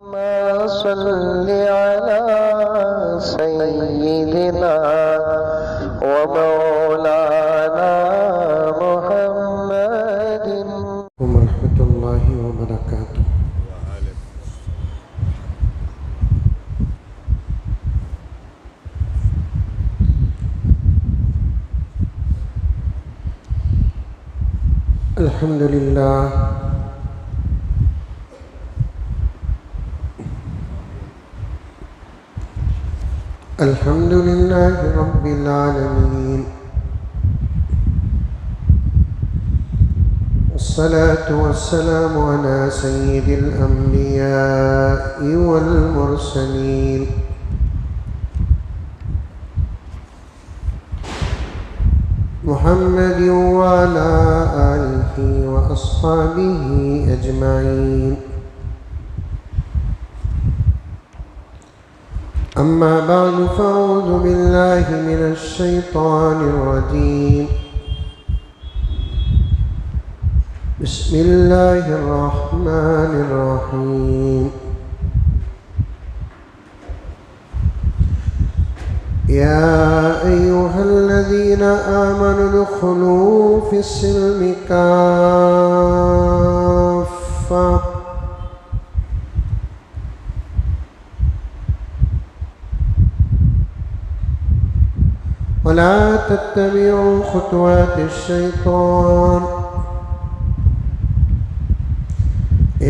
सल्लि अला सय्यिदिना व मौलाना मुहम्मदिन व रहमतुल्लाहि व बरकातुहू। अल्हम्दुलिल्लाह अल्हम्दुलिल्लाहि रब्बिल आलमीन वस्सलातु वस्सलामु अला सय्यिदिल अंबिया'i वल मुरसलीन मुहम्मदिन व अला आलिहि व अस्हाबिहि अजमईन। अम्मा बअद फ़अऊज़ु बिल्लाहि मिनश शैतानिर रजीम। बिस्मिल्लाहिर रहमानिर रहीम। या अय्युहल्लज़ीना आमनु उदख़ुलू फ़िस्सिल्मि काफ़्फ़ा वला तत्तबिऊ ख़ुतवातिश्शैतान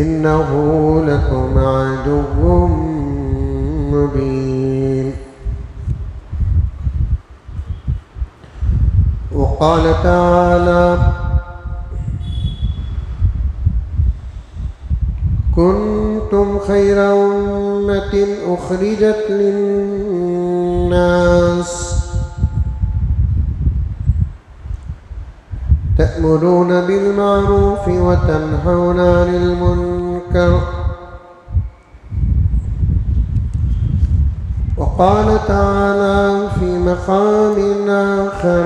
इन्नहु लकुम अदुव्वुम मुबीन। वक़ाल तआला कुन्तुम खैरा उम्मतिन उख़रिजत लिन्नास तअमुरून बिलमारूफ़ व तन्हौन अनिल मुनकर। वक़ाल तआला फ़ी मक़ामिन आख़र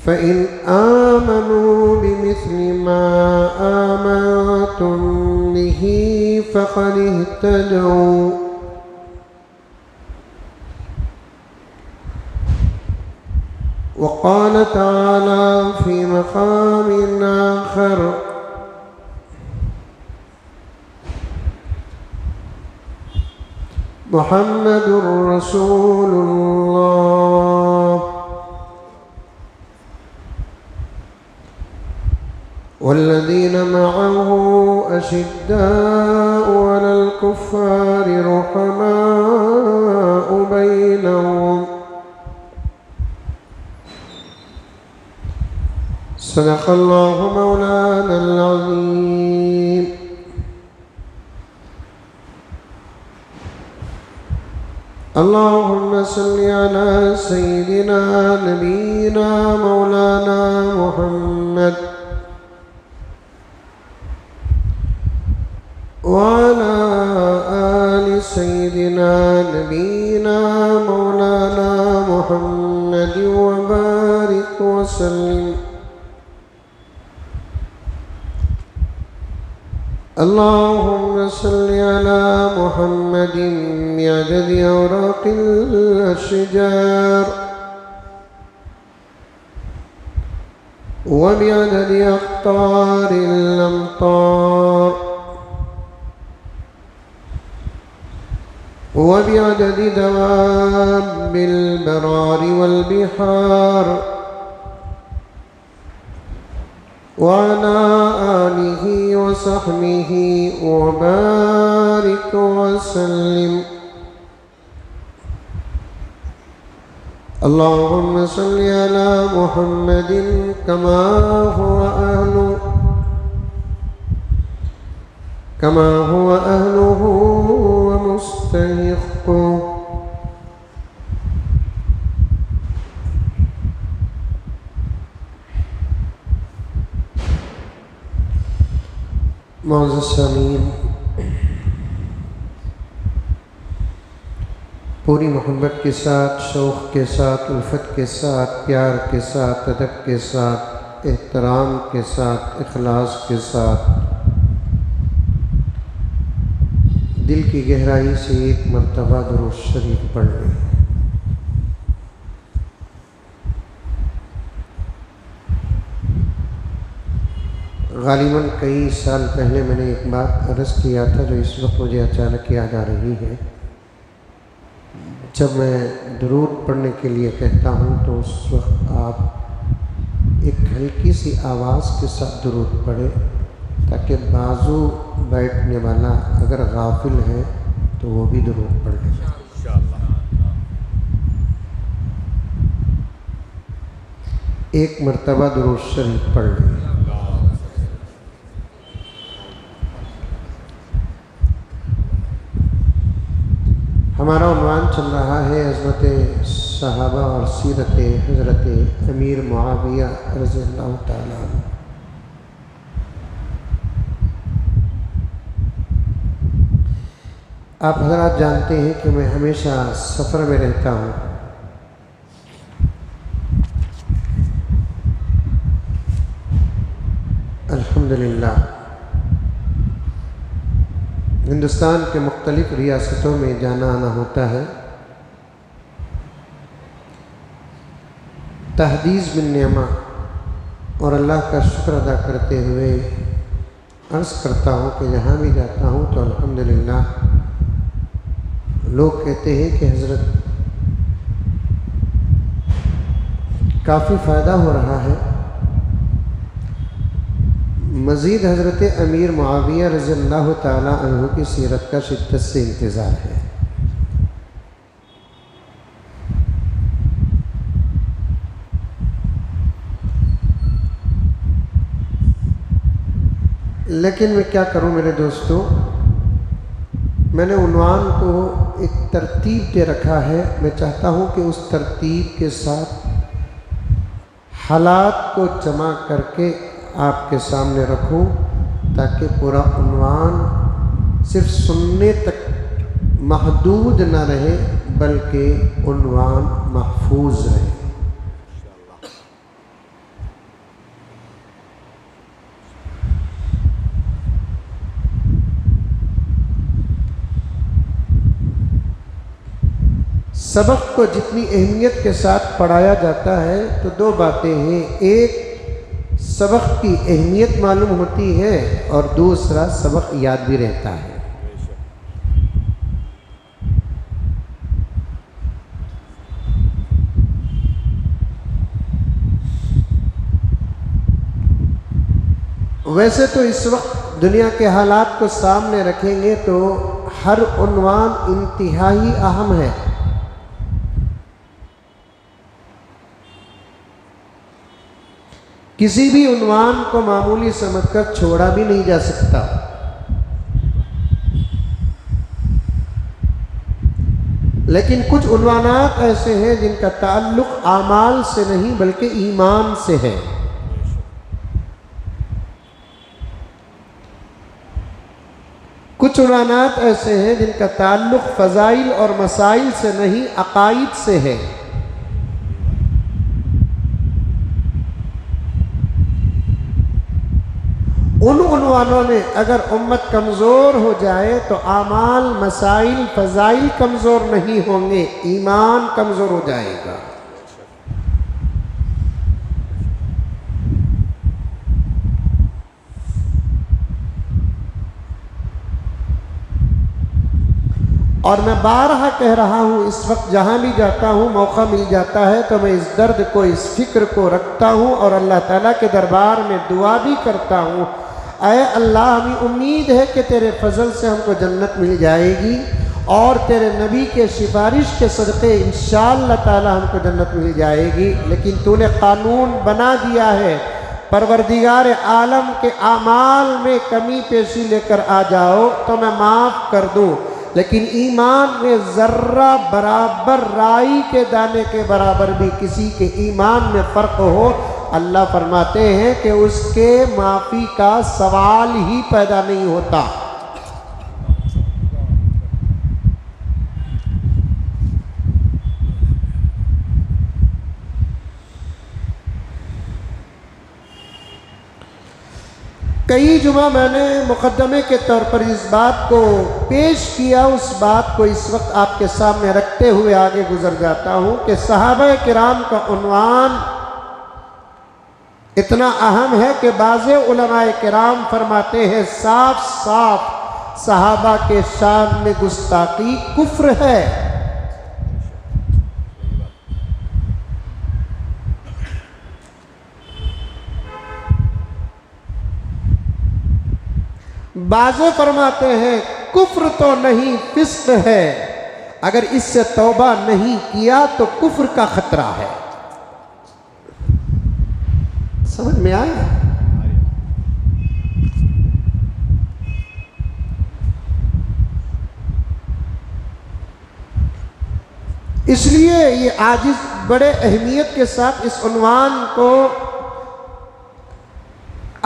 फ़इन आमनू बिमिस्लि मा आमनतुम बिही फ़क़द इह्तदौ। वक़ाल तआला फ़ी मक़ामिन आख़र मुहम्मदुर रसूलुल्लाह वल्लज़ीन मअहु अशिद्दाउ अलल कुफ़्फ़ारि रुहमाउ बैनहुम। सदक़ल्लाहु मौलानल अज़ीम। अल्लाहुम्मा सल्लि अला सय्यिदिना नबीना मौलाना मुहम्मद व अला आलि सय्यिदिना नबीना मौलाना मुहम्मद व बारिक व सल्लिम। अल्लाहुम्मा सल्लि अला मुहम्मदिन बिअददि औराक़िल अशजार व बिअददि अक़्तारिल अम्तार व बिअददि दवाब्बिल बरारि वल बिहार व अला आलिहि व सहबिहि व बारिक व सल्लिम। अल्लाहुम्मा सल्लि अला मुहम्मदिन कमा हुवा अहलुहु व मुस्तहिक़्क़ुहु। मुअज़्ज़ज़ सामीन, पूरी मोहब्बत के साथ, शौक़ के साथ, उल्फत के साथ, प्यार के साथ, अदब के साथ एहतराम के साथ, इखलास के साथ दिल की गहराई से एक मर्तबा दुरूद शरीफ पढ़ लें। गालिबन कई साल पहले मैंने एक बात अर्ज़ किया था जो इस वक्त मुझे अचानक याद आ रही है। जब मैं दुरूद पढ़ने के लिए कहता हूँ तो उस वक्त आप एक हल्की सी आवाज़ के साथ दुरूद पढ़े, ताकि बाजू बैठने वाला अगर गाफिल है तो वो भी दुरूद पढ़ ले। एक मर्तबा दुरूद शरीफ पढ़ ले। हमारा उन्वान चल रहा है हज़रत सहाबा और सीरत हज़रत अमीर मुआविया रज़ियल्लाहु ताला अन्हु। आप हज़रात जानते हैं कि मैं हमेशा सफ़र में रहता हूँ। अल्हम्दुलिल्लाह हिंदुस्तान के मुख्तलिफ़ रियासतों में जाना आना होता है। तहदीस बिन नेमा और अल्लाह का शुक्र अदा करते हुए अर्ज़ करता हूँ कि जहाँ भी जाता हूँ तो अल्हम्दुलिल्लाह लोग कहते हैं कि हज़रत काफ़ी फ़ायदा हो रहा है। मज़ीद हज़रत अमीर मुआविया रज़ियल्लाहु ताला अन्हु की सीरत का शिद्दत से इंतज़ार है। लेकिन मैं क्या करूं मेरे दोस्तों, मैंने उन्वान को एक तरतीब दे रखा है। मैं चाहता हूं कि उस तरतीब के साथ हालात को जमा करके आपके सामने रखूं, ताकि पूरा उन्वान सिर्फ सुनने तक महदूद न रहे बल्कि उन्वान महफूज रहे। सबक को जितनी अहमियत के साथ पढ़ाया जाता है तो दो बातें हैं। एक, सबक की अहमियत मालूम होती है और दूसरा सबक याद भी रहता है। वैसे तो इस वक्त दुनिया के हालात को सामने रखेंगे तो हर उन्वान इंतहाई अहम है। किसी भी उन्वान को मामूली समझकर छोड़ा भी नहीं जा सकता। लेकिन कुछ उन्वानात ऐसे हैं जिनका ताल्लुक आमाल से नहीं बल्कि ईमान से है। कुछ उन्वानात ऐसे हैं जिनका ताल्लुक फ़ज़ाइल और मसाइल से नहीं अक़ाइद से है। उन उन्वानों में अगर उम्मत कमज़ोर हो जाए तो आमाल, मसाइल, फ़ज़ाइल कमज़ोर नहीं होंगे, ईमान कमज़ोर हो जाएगा। और मैं बारहा कह रहा हूँ, इस वक्त जहाँ भी जाता हूँ मौका मिल जाता है तो मैं इस दर्द को, इस फ़िक्र को रखता हूँ और अल्लाह ताला के दरबार में दुआ भी करता हूँ, ऐ अल्लाह हमें उम्मीद है कि तेरे फजल से हमको जन्नत मिल जाएगी और तेरे नबी के सिफारिश के सदक़े इंशाअल्लाह ताला हमको जन्नत मिल जाएगी। लेकिन तूने कानून बना दिया है, परवरदिगार आलम के आमाल में कमी पेशी लेकर आ जाओ तो मैं माफ़ कर दूँ, लेकिन ईमान में ज़र्रा बराबर, राई के दाने के बराबर भी किसी के ईमान में फ़र्क हो, अल्लाह फरमाते हैं कि उसके माफ़ी का सवाल ही पैदा नहीं होता। कई जुमा मैंने मुकदमे के तौर पर इस बात को पेश किया, उस बात को इस वक्त आपके सामने रखते हुए आगे गुजर जाता हूँ कि सहाबा किराम का उन्वान इतना अहम है कि बाज़े उलमाए किराम फरमाते हैं साफ साफ सहाबा के शान में गुस्ताखी कुफ्र है। बाज़े फरमाते हैं कुफ्र तो नहीं फिस्क है, अगर इससे तौबा नहीं किया तो कुफ्र का खतरा है। समझ में आया? इसलिए ये आजिज़ बड़े अहमियत के साथ इस उन्वान को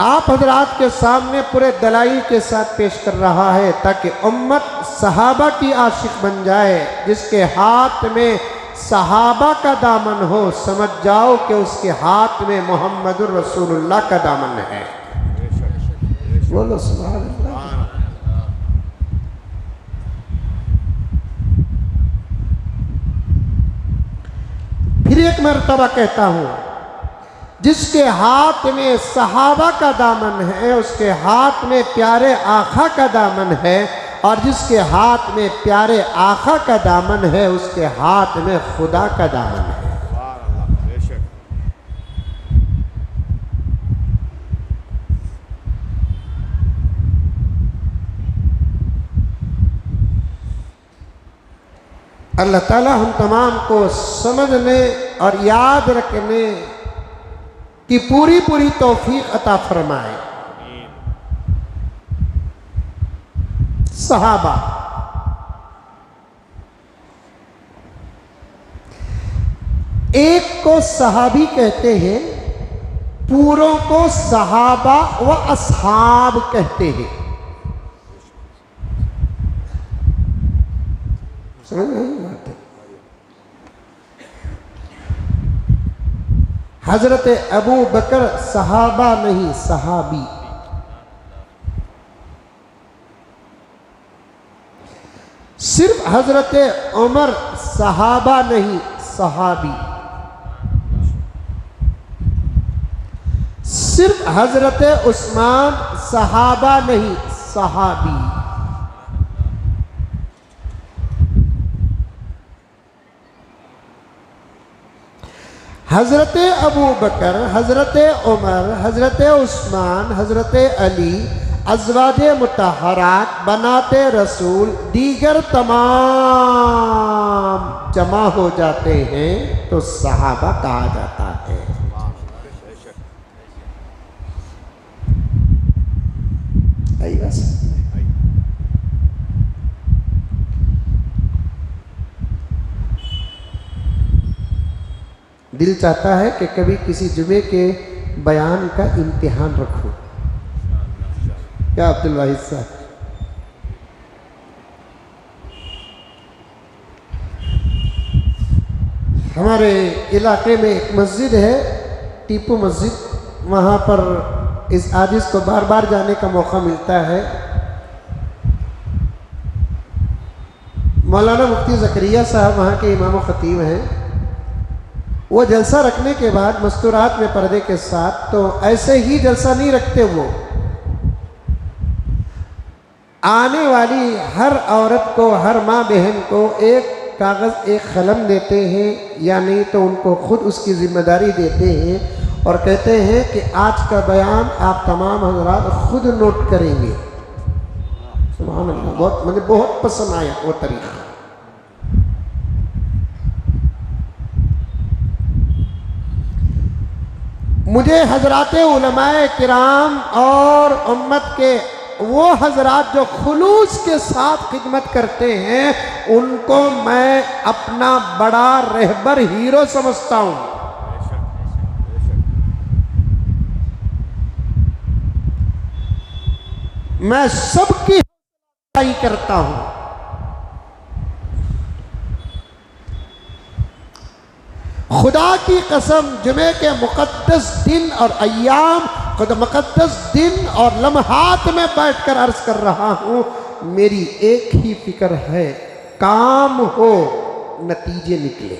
आप हजरात के सामने पूरे दलाइल के साथ पेश कर रहा है, ताकि उम्मत सहाबा की आशिक बन जाए। जिसके हाथ में सहाबा का दामन हो, समझ जाओ कि उसके हाथ में मोहम्मदुर रसूलुल्लाह का दामन है। बोलो सुभान अल्लाह। फिर एक मर्तबा कहता हूँ, जिसके हाथ में सहाबा का दामन है उसके हाथ में प्यारे आका का दामन है, और जिसके हाथ में प्यारे आका का दामन है उसके हाथ में खुदा का दामन है। अल्लाह ताला हम तमाम को समझने और याद रखने की पूरी पूरी तौफीक अता फरमाए। सहाबा, एक को सहाबी कहते हैं, पूरों को सहाबा व असहाब कहते हैं। समझ नहीं बात है? हजरत अबू बकर सहाबा नहीं सहाबी, सिर्फ हजरत उमर सहाबा नहीं सहाबी, सिर्फ हजरत उस्मान सहाबा नहीं सहाबी, हजरत अबू बकर, हजरत उमर, हजरत उस्मान, हजरत अली, अज़वाजे मुतहरात, बनाते रसूल, दीगर तमाम जमा हो जाते हैं तो सहाबा कहा जाता है। बस दिल चाहता है कि कभी किसी जुमे के बयान का इम्तिहान रखूं। क्या अब्दुल वाहिद साहब? हमारे इलाके में एक मस्जिद है, टीपू मस्जिद, वहाँ पर इस आजिज़ को बार बार जाने का मौका मिलता है। मौलाना मुफ्ती ज़करिया साहब वहाँ के इमाम ख़तीब हैं। वो जलसा रखने के बाद मस्तूरात में पर्दे के साथ, तो ऐसे ही जलसा नहीं रखते, वो आने वाली हर औरत को, हर माँ बहन को एक कागज़ एक कलम देते हैं, या नहीं तो उनको खुद उसकी ज़िम्मेदारी देते हैं और कहते हैं कि आज का बयान आप तमाम हज़रात खुद नोट करेंगे। सुभान अल्लाह, बहुत मुझे बहुत पसंद आया वो तरीक़ा। मुझे हज़रात उलमाए किराम और उम्मत के वो हजरात जो खुलूस के साथ खिदमत करते हैं, उनको मैं अपना बड़ा रहबर हीरो समझता हूँ। मैं सबकी हिफाजत करता हूँ। खुदा की कसम, जुमे के मुकद्दस दिन और अय्याम खुद मुकद्दस दिन और लम्हात में बैठकर अर्ज कर रहा हूं, मेरी एक ही फिक्र है, काम हो, नतीजे निकले।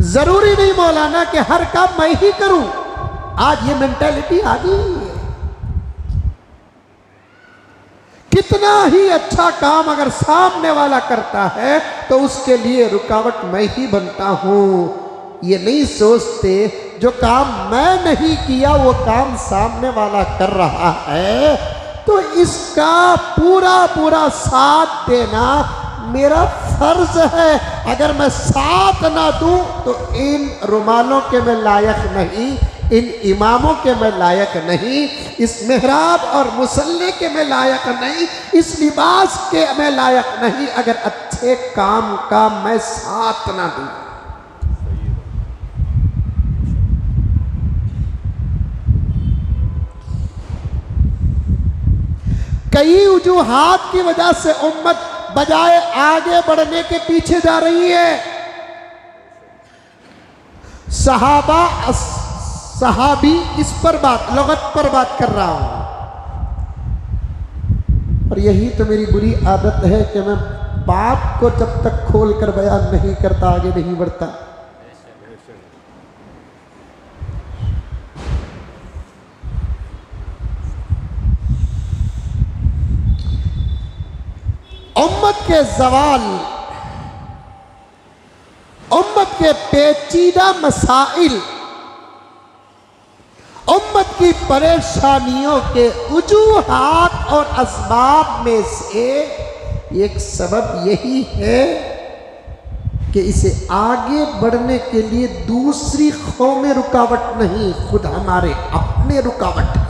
जरूरी नहीं मौलाना कि हर काम मैं ही करूं। आज ये मेंटालिटी आ गई है। कितना ही अच्छा काम अगर सामने वाला करता है तो उसके लिए रुकावट मैं ही बनता हूं। ये नहीं सोचते जो काम मैं नहीं किया वो काम सामने वाला कर रहा है, तो इसका पूरा पूरा साथ देना मेरा फर्ज है। अगर मैं साथ ना दूं तो इन रुमालों के मैं लायक नहीं, इन इमामों के मैं लायक नहीं, इस मेहराब और मुसल्ले के मैं लायक नहीं, इस लिबास के मैं लायक नहीं, अगर अच्छे काम का मैं साथ ना दूं। कई वजूहात की वजह से उम्मत बजाय आगे बढ़ने के पीछे जा रही है। सहाबी इस पर बात, लगत पर बात कर रहा हूं। और यही तो मेरी बुरी आदत है कि मैं बात को जब तक खोल कर बयान नहीं करता आगे नहीं बढ़ता। उम्मत के जवाल, उम्मत के पेचीदा मसाइल, उम्मत की परेशानियों के वजूहात और असबाब में से एक सबब यही है कि इसे आगे बढ़ने के लिए दूसरी कौमें रुकावट नहीं, खुद हमारे अपने रुकावट है।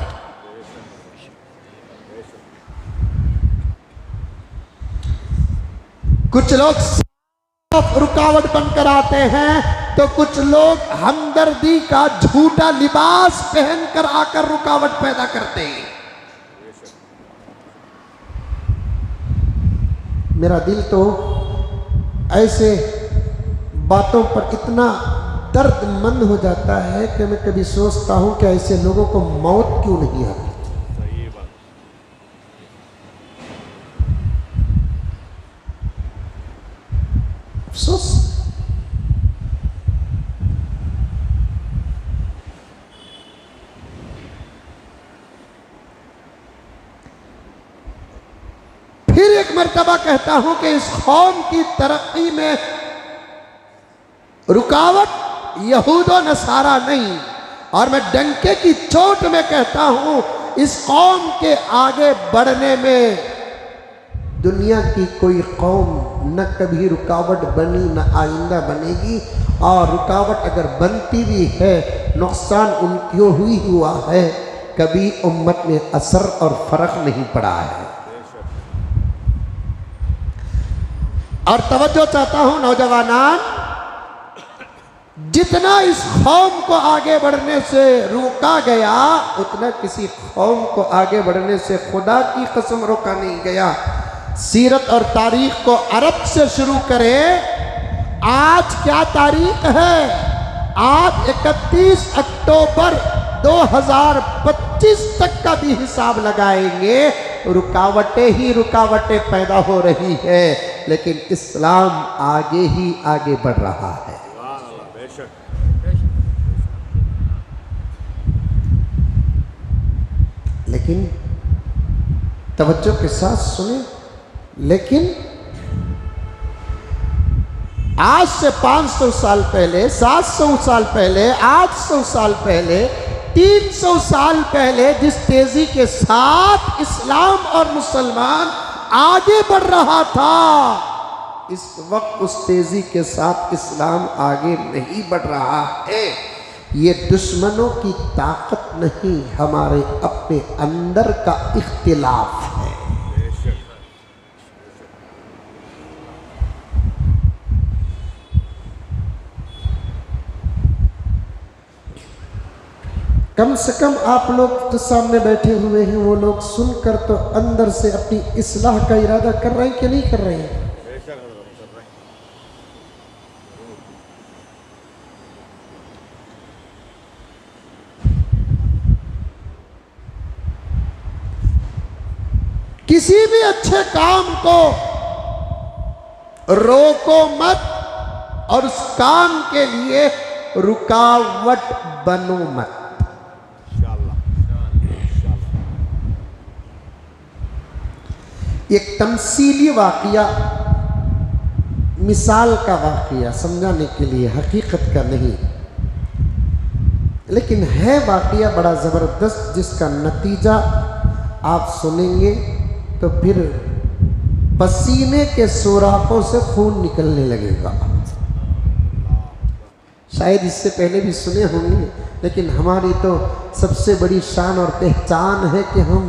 कुछ लोग रुकावट बनकर आते हैं तो कुछ लोग हमदर्दी का झूठा लिबास पहनकर आकर रुकावट पैदा करते हैं। मेरा दिल तो ऐसे बातों पर इतना दर्दमंद हो जाता है कि मैं कभी सोचता हूं कि ऐसे लोगों को मौत क्यों नहीं आती। अफसोस। फिर एक मर्तबा कहता हूं कि इस कौम की तरक्की में रुकावट यहूद और नसारा नहीं, और मैं डंके की चोट में कहता हूं इस कौम के आगे बढ़ने में दुनिया की कोई कौम न कभी रुकावट बनी न आइंदा बनेगी। और रुकावट अगर बनती भी है नुकसान उनको ही हुआ है, कभी उम्मत में असर और फर्क नहीं पड़ा है। और तवज्जो चाहता हूं नौजवानान, जितना इस कौम को आगे बढ़ने से रोका गया उतना किसी कौम को आगे बढ़ने से खुदा की कसम रोका नहीं गया। सीरत और तारीख को अरब से शुरू करें। आज क्या तारीख है? आज 31 अक्टूबर 2025 तक का भी हिसाब लगाएंगे, रुकावटें ही रुकावटें पैदा हो रही है, लेकिन इस्लाम आगे ही आगे बढ़ रहा है। लेकिन तवज्जो के साथ सुने, लेकिन आज से 500 साल पहले, 700 साल पहले, 800 साल पहले, 300 साल पहले जिस तेजी के साथ इस्लाम और मुसलमान आगे बढ़ रहा था, इस वक्त उस तेजी के साथ इस्लाम आगे नहीं बढ़ रहा है। ये दुश्मनों की ताकत नहीं, हमारे अपने अंदर का इख्तिलाफ है। कम से कम आप लोग जो सामने बैठे हुए हैं वो लोग सुनकर तो अंदर से अपनी इस्लाह का इरादा कर रहे हैं कि नहीं कर रहे हैं? किसी भी अच्छे काम को रोको मत और उस काम के लिए रुकावट बनो मत। एक तमसीली वाक़या, मिसाल का वाक़या समझाने के लिए, हकीकत का नहीं, लेकिन है वाक़या बड़ा ज़बरदस्त, जिसका नतीजा आप सुनेंगे तो फिर पसीने के सुराखों से खून निकलने लगेगा। शायद इससे पहले भी सुने होंगे, लेकिन हमारी तो सबसे बड़ी शान और पहचान है कि हम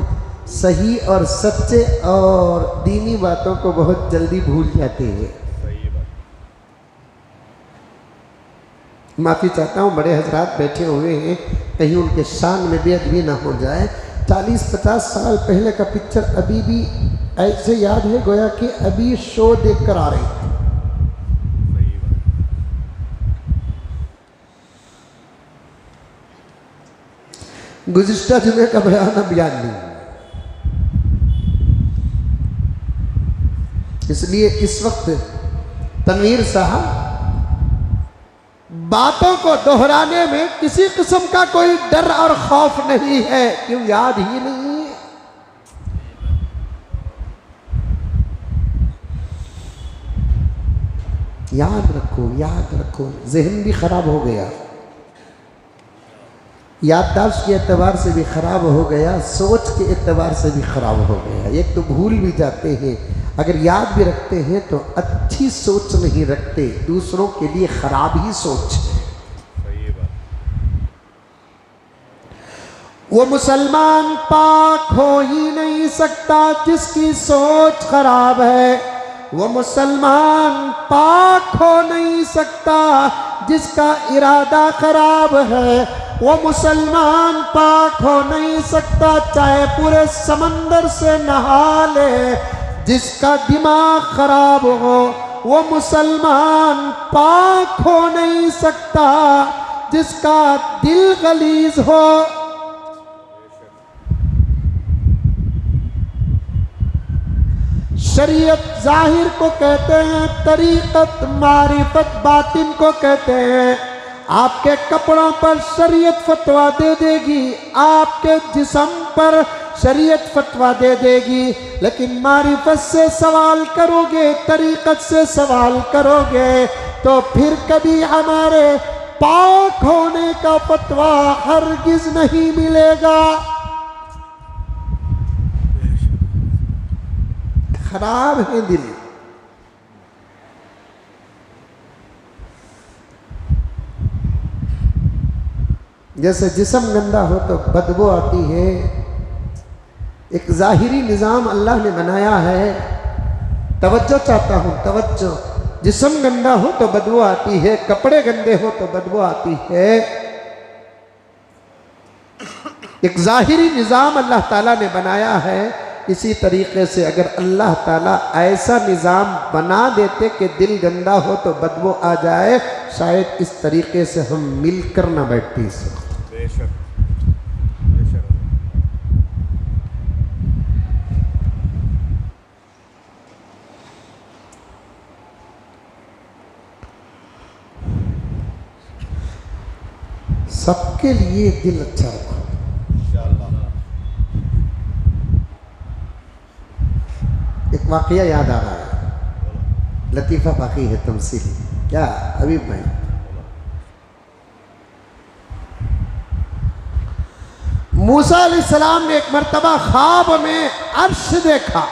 सही और सच्चे और दीनी बातों को बहुत जल्दी भूल जाते हैं। माफ़ी चाहता हूँ, बड़े हजरात बैठे हुए हैं, कहीं उनके शान में बेअदबी ना हो जाए। 40-50 साल पहले का पिक्चर अभी भी ऐसे याद है गोया कि अभी शो देख कर आ रहे हैं। गुज़िश्ता जुमे का बयान नहीं, इसलिए इस वक्त तनवीर साहब बातों को दोहराने में किसी किस्म का कोई डर और खौफ नहीं है, क्यों याद ही नहीं है। याद रखो, जहन भी खराब हो गया, याददाश्त के एतबार से भी खराब हो गया, सोच के एतबार से भी खराब हो गया। एक तो भूल भी जाते हैं, अगर याद भी रखते हैं तो अच्छी सोच नहीं रखते, दूसरों के लिए खराब ही सोच है। वो मुसलमान पाक हो ही नहीं सकता जिसकी सोच खराब है। वो मुसलमान पाक हो नहीं सकता जिसका इरादा खराब है। वो मुसलमान पाक हो नहीं सकता चाहे पूरे समंदर से नहा ले, जिसका दिमाग खराब हो। वो मुसलमान पाक हो नहीं सकता जिसका दिल गलीज हो। शरीयत जाहिर को कहते हैं, तरीक़त मारिफत बातिन को कहते हैं। आपके कपड़ों पर शरीयत फतवा दे देगी, आपके जिस्म पर शरीयत फतवा दे देगी, लेकिन मारिफत से सवाल करोगे, तरीक़त से सवाल करोगे तो फिर कभी हमारे पाक होने का फतवा हरगिज नहीं मिलेगा। खराब है दिल। जैसे जिस्म गंदा हो तो बदबू आती है, एक ज़ाहिरी निज़ाम अल्लाह ने बनाया है। तवज्जो चाहता हूँ, तवज्जो। जिस्म गंदा हो तो बदबू आती है, कपड़े गंदे हो तो बदबू आती है। एक ज़ाहिरी निज़ाम अल्लाह ताला ने बनाया है। इसी तरीके से अगर अल्लाह ताला ऐसा निज़ाम बना देते कि दिल गंदा हो तो बदबू आ जाए, शायद इस तरीके से हम मिलकर ना बैठते इस वक्त। बेशक, बेशक। सबके लिए दिल अच्छा रखो। एक वाक़या याद आ रहा है, लतीफ़ा बाकी है तमसीली। क्या हबीब भाई, मूसा अलैहिस्सलाम ने एक मर्तबा ख्वाब में अर्श देखा,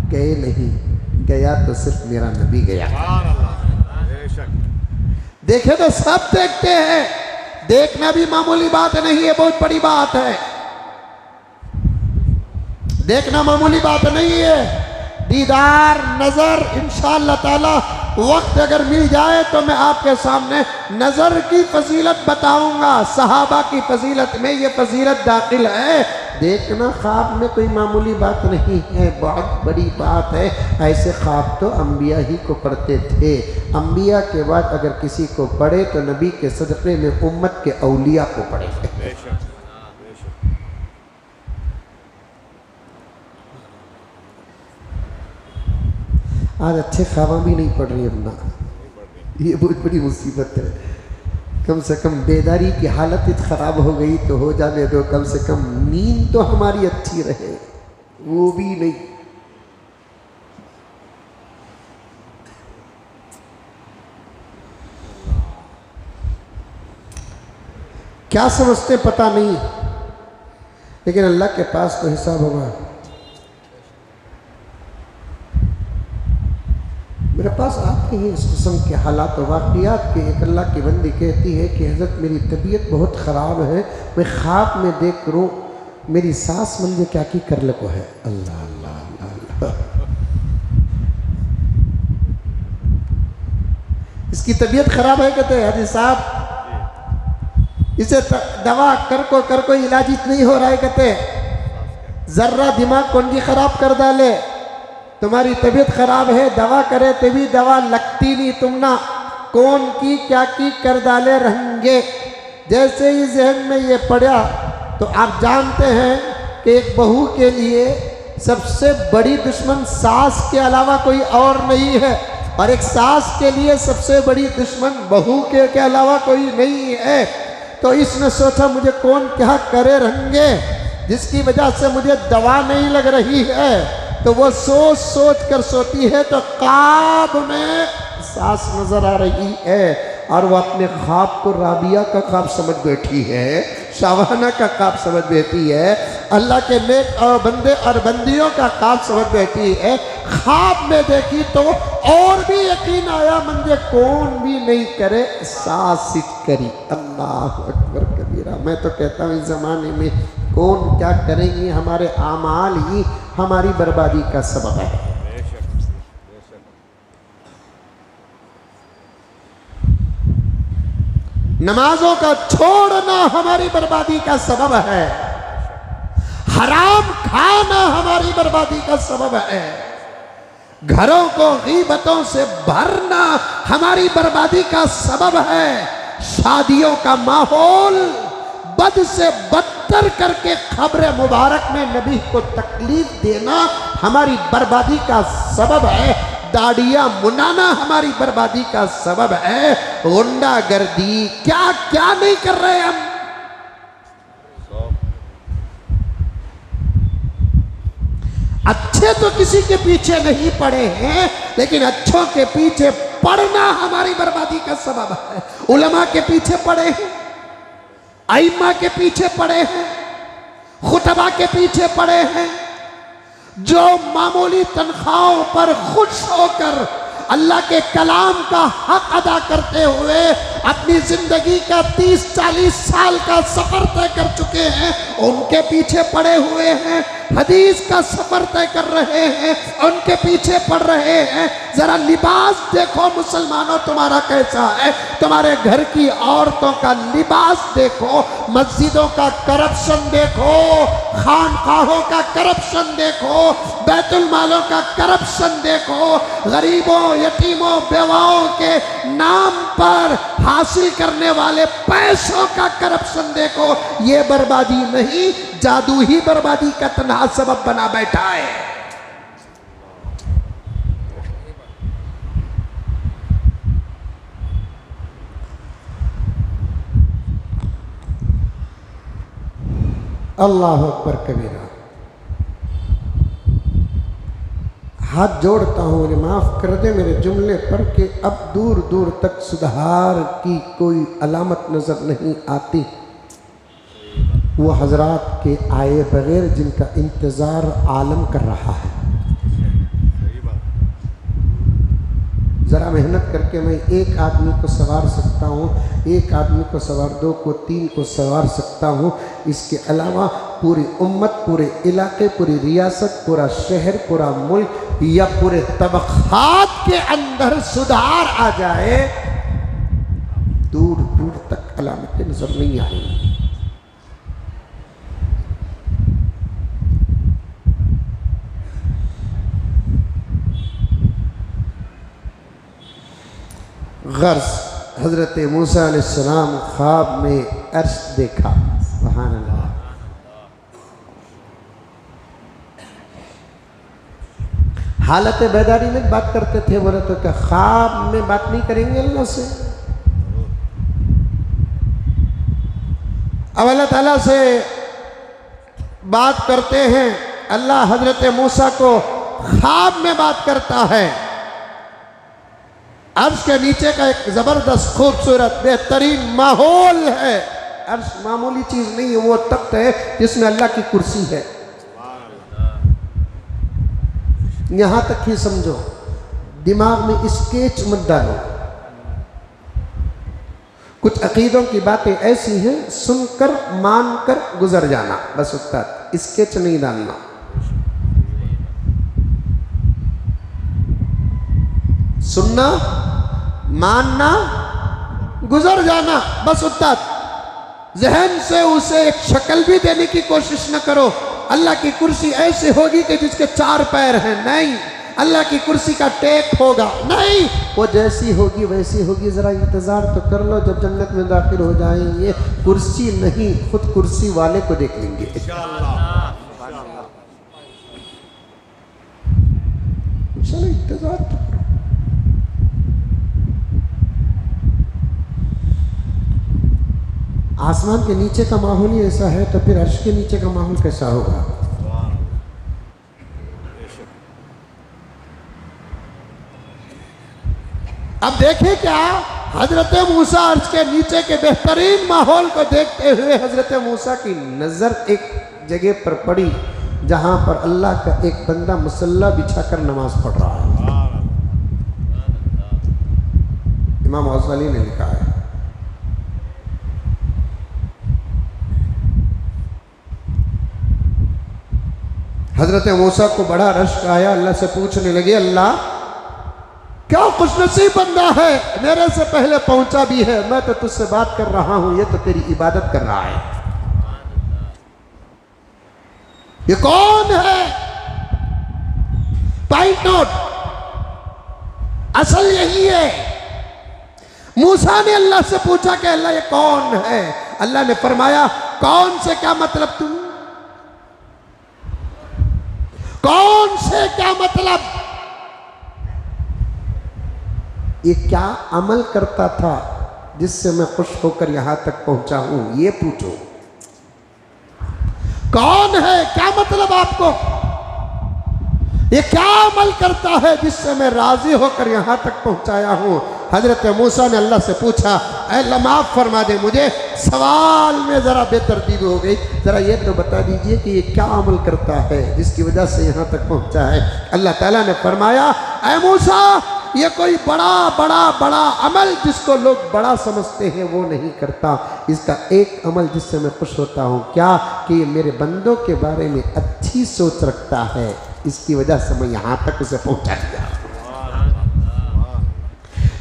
गए नहीं, गया तो सिर्फ मेरा नबी गया। देखे तो सब देखते हैं, देखना भी मामूली बात नहीं है, बहुत बड़ी बात है। देखना मामूली बात नहीं है। दीदार नज़र इंशाअल्लाह ताला वक्त अगर मिल जाए तो मैं आपके सामने नज़र की फजीलत बताऊंगा। सहाबा की फजीलत में ये फजीलत दाखिल है। देखना ख्वाब में कोई मामूली बात नहीं है, बहुत बड़ी बात है। ऐसे ख्वाब तो अम्बिया ही को पढ़ते थे। अम्बिया के बाद अगर किसी को पढ़े तो नबी के सदक़े में उम्मत के औलिया को पढ़े। आज अच्छे ख्वाबा भी नहीं पड़ रही अपना, ये बहुत बड़ी मुसीबत है। कम से कम बेदारी की हालत इतनी ख़राब हो गई तो हो जाने दो, कम से कम नींद तो हमारी अच्छी रहे, वो भी नहीं। क्या समझते पता नहीं, लेकिन अल्लाह के पास तो हिसाब होगा। मेरे पास आते हैं इस किस्म के हालात वाक़ियात के। एक अल्लाह की बंदी कहती है कि हज़रत मेरी तबीयत बहुत ख़राब है, मैं ख्वाब में देख करूँ मेरी सास मुझे क्या की कर लगो है। अल्लाह अल्लाह अल्लाह, इसकी तबीयत ख़राब है, कहते हैं हाजी साहब इसे दवा कर को इलाज नहीं हो रहा है, कहते ज़र्रा दिमाग कौन की ख़राब कर डाले, तुम्हारी तबीयत खराब है, दवा करे तभी दवा लगती नहीं, तुम ना कौन की क्या की कर डाले रहेंगे। जैसे ही जहन में ये पड़ा तो आप जानते हैं कि एक बहू के लिए सबसे बड़ी दुश्मन सास के अलावा कोई और नहीं है, और एक सास के लिए सबसे बड़ी दुश्मन बहू के अलावा कोई नहीं है। तो इसने सोचा मुझे कौन क्या करे रहेंगे, जिसकी वजह से मुझे दवा नहीं लग रही है। तो वो सोच सोच कर सोती है तो ख्वाब में सास नजर आ रही है, और वो अपने ख्वाब को राबिया का ख्वाब समझ बैठी है, शाबाना का ख्वाब समझ बैठी है, अल्लाह के नेक और बंदे और बंदियों का ख्वाब समझ बैठी है। ख्वाब में देखी तो और भी यकीन आया, मुझे कौन भी नहीं करे, सास करी। अल्लाह अकबर कबीरा। मैं तो कहता हूँ इस ज़माने में कौन क्या करेंगे, हमारे आमाल ही हमारी बर्बादी का सबब है। नमाजों का छोड़ना हमारी बर्बादी का सबब है, हराम खाना हमारी बर्बादी का सबब है, घरों को गीबतों से भरना हमारी बर्बादी का सबब है, शादियों का माहौल बद से बदतर करके खबरे मुबारक में नबी को तकलीफ देना हमारी बर्बादी का सबब है, दाढ़ियाँ मुनाना हमारी बर्बादी का सबब है, गुंडागर्दी क्या क्या नहीं कर रहे हम। अच्छे तो किसी के पीछे नहीं पड़े हैं, लेकिन अच्छों के पीछे पड़ना हमारी बर्बादी का सबब है। उलमा के पीछे पड़े हैं, आइम्मा के पीछे पड़े हैं, खुतबा के पीछे पड़े हैं, जो मामूली तनख्वाहों पर खुश होकर अल्लाह के कलाम का हक अदा करते हुए अपनी जिंदगी का 30-40 साल का सफर तय कर चुके हैं, उनके पीछे पड़े हुए हैं, हदीस का सफर तय कर रहे हैं, उनके पीछे पड़ रहे हैं। जरा लिबास देखो मुसलमानों तुम्हारा कैसा है, तुम्हारे घर की औरतों का लिबास देखो, मस्जिदों का करप्शन देखो, खानकाहों का करप्शन देखो, बैतुल मालों का करप्शन देखो, गरीबों यतीमों बेवाओं के नाम पर हासिल करने वाले पैसों का करप्शन देखो। ये बर्बादी नहीं, जादू ही बर्बादी का तन्हा सबब बना बैठा है। अल्लाह अकबर कबीरा। हाथ जोड़ता हूँ, मुझे माफ़ कर दे मेरे जुमले पर कि अब दूर दूर तक सुधार की कोई अलामत नज़र नहीं आती। वो हजरात के आए बगैर जिनका इंतज़ार आलम कर रहा है। ज़रा मेहनत करके मैं एक आदमी को सवार सकता हूँ, एक आदमी को सवार, 2 को 3 को सवार सकता हूँ। इसके अलावा पूरी उम्मत, पूरे इलाके, पूरी रियासत, पूरा शहर, पूरा मुल्क या पूरे तबक़ात के अंदर सुधार आ जाए, दूर दूर तक अलामतें नजर नहीं आएंगी। गर्ज हज़रत मूसा अलैहिस्सलाम ख्वाब में अर्श देखा। सुभान अल्लाह। हालत बेदारी में बात करते थे। बोले तो क्या ख्वाब में बात नहीं करेंगे अल्लाह से? अब अल्लाह ताला से बात करते हैं। अल्लाह हजरत मूसा को ख्वाब में बात करता है। अर्श के नीचे का एक जबरदस्त खूबसूरत बेहतरीन माहौल है। अर्श मामूली चीज नहीं है, वो तख्त है जिसमें अल्लाह की कुर्सी है। यहां तक ही समझो, दिमाग में स्केच मत डालो। कुछ अकीदों की बातें ऐसी हैं, सुनकर मानकर गुजर जाना बस, उस्ताद स्केच नहीं डालना। सुनना, मानना, गुजर जाना बस उस्ताद। जहन से उसे एक शक्ल भी देने की कोशिश न करो। अल्लाह की कुर्सी ऐसी होगी कि जिसके 4 पैर हैं, नहीं। अल्लाह की कुर्सी का टेक होगा, नहीं। वो जैसी होगी वैसी होगी। जरा इंतजार तो कर लो, जब जन्नत में दाखिल हो जाएंगे कुर्सी नहीं, खुद कुर्सी वाले को देख लेंगे। चलो इंतजार तो करो। आसमान के नीचे का माहौल ही ऐसा है, तो फिर अर्श के नीचे का माहौल कैसा होगा? अब देखें क्या, हजरत मूसा अर्श के नीचे के बेहतरीन माहौल को देखते हुए हजरत मूसा की नजर एक जगह पर पड़ी जहां पर अल्लाह का एक बंदा मुसल्ला बिछाकर नमाज पढ़ रहा है। इमाम गज़ाली ने लिखा है, हजरत मूसा को बड़ा रश्क आया। अल्लाह से पूछने लगे, अल्लाह क्या खुशनसीब बंदा है, मेरे से पहले पहुंचा भी है। मैं तो तुझसे बात कर रहा हूं, ये तो तेरी इबादत कर रहा है। ये कौन है? पॉइंट नोट, असल यही है। मूसा ने अल्लाह से पूछा कि अल्लाह ये कौन है? अल्लाह ने फरमाया, कौन से क्या मतलब? तुम कौन से क्या मतलब? ये क्या अमल करता था जिससे मैं खुश होकर यहां तक पहुंचा हूं, ये पूछो। कौन है, क्या मतलब आपको? ये क्या अमल करता है जिससे मैं राजी होकर यहां तक पहुंचाया हूं? हजरत मूसा ने अल्लाह से पूछा, अल्लाह माफ फरमा दे, मुझे सवाल में जरा बेतरतीब हो गई, जरा ये तो बता दीजिए कि ये क्या अमल करता है जिसकी वजह से यहां तक पहुंचा है? अल्लाह ताला ने फरमाया, ऐ मूसा, ये कोई बड़ा अमल जिसको लोग बड़ा समझते हैं वो नहीं करता। इसका एक अमल जिससे मैं खुश होता हूँ, क्या कि मेरे बंदों के बारे में अच्छी सोच रखता है, इसकी वजह से मैं यहाँ तक उसे पहुँचा दिया।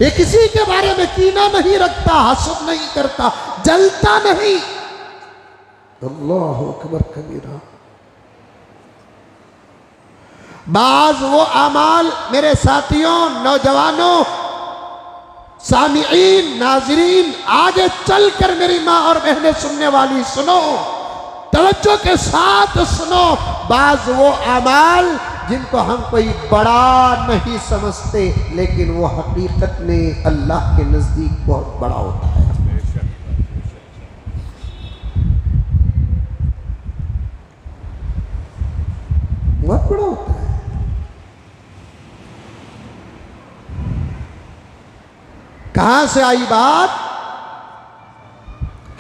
ये किसी के बारे में कीना नहीं रखता, हसद नहीं करता, जलता नहीं। अल्लाहु अकबर कबीरा। बाज वो अमाल मेरे साथियों, नौजवानों, सामीईन, नाजरीन, आगे चलकर मेरी माँ और बहनें सुनने वाली सुनो, तवज्जो के साथ सुनो। बाज वो अमाल जिनको हम कोई बड़ा नहीं समझते, लेकिन वो हकीकत में अल्लाह के नजदीक बहुत बड़ा होता है। बहुत बड़ा होता है। कहां से आई बात?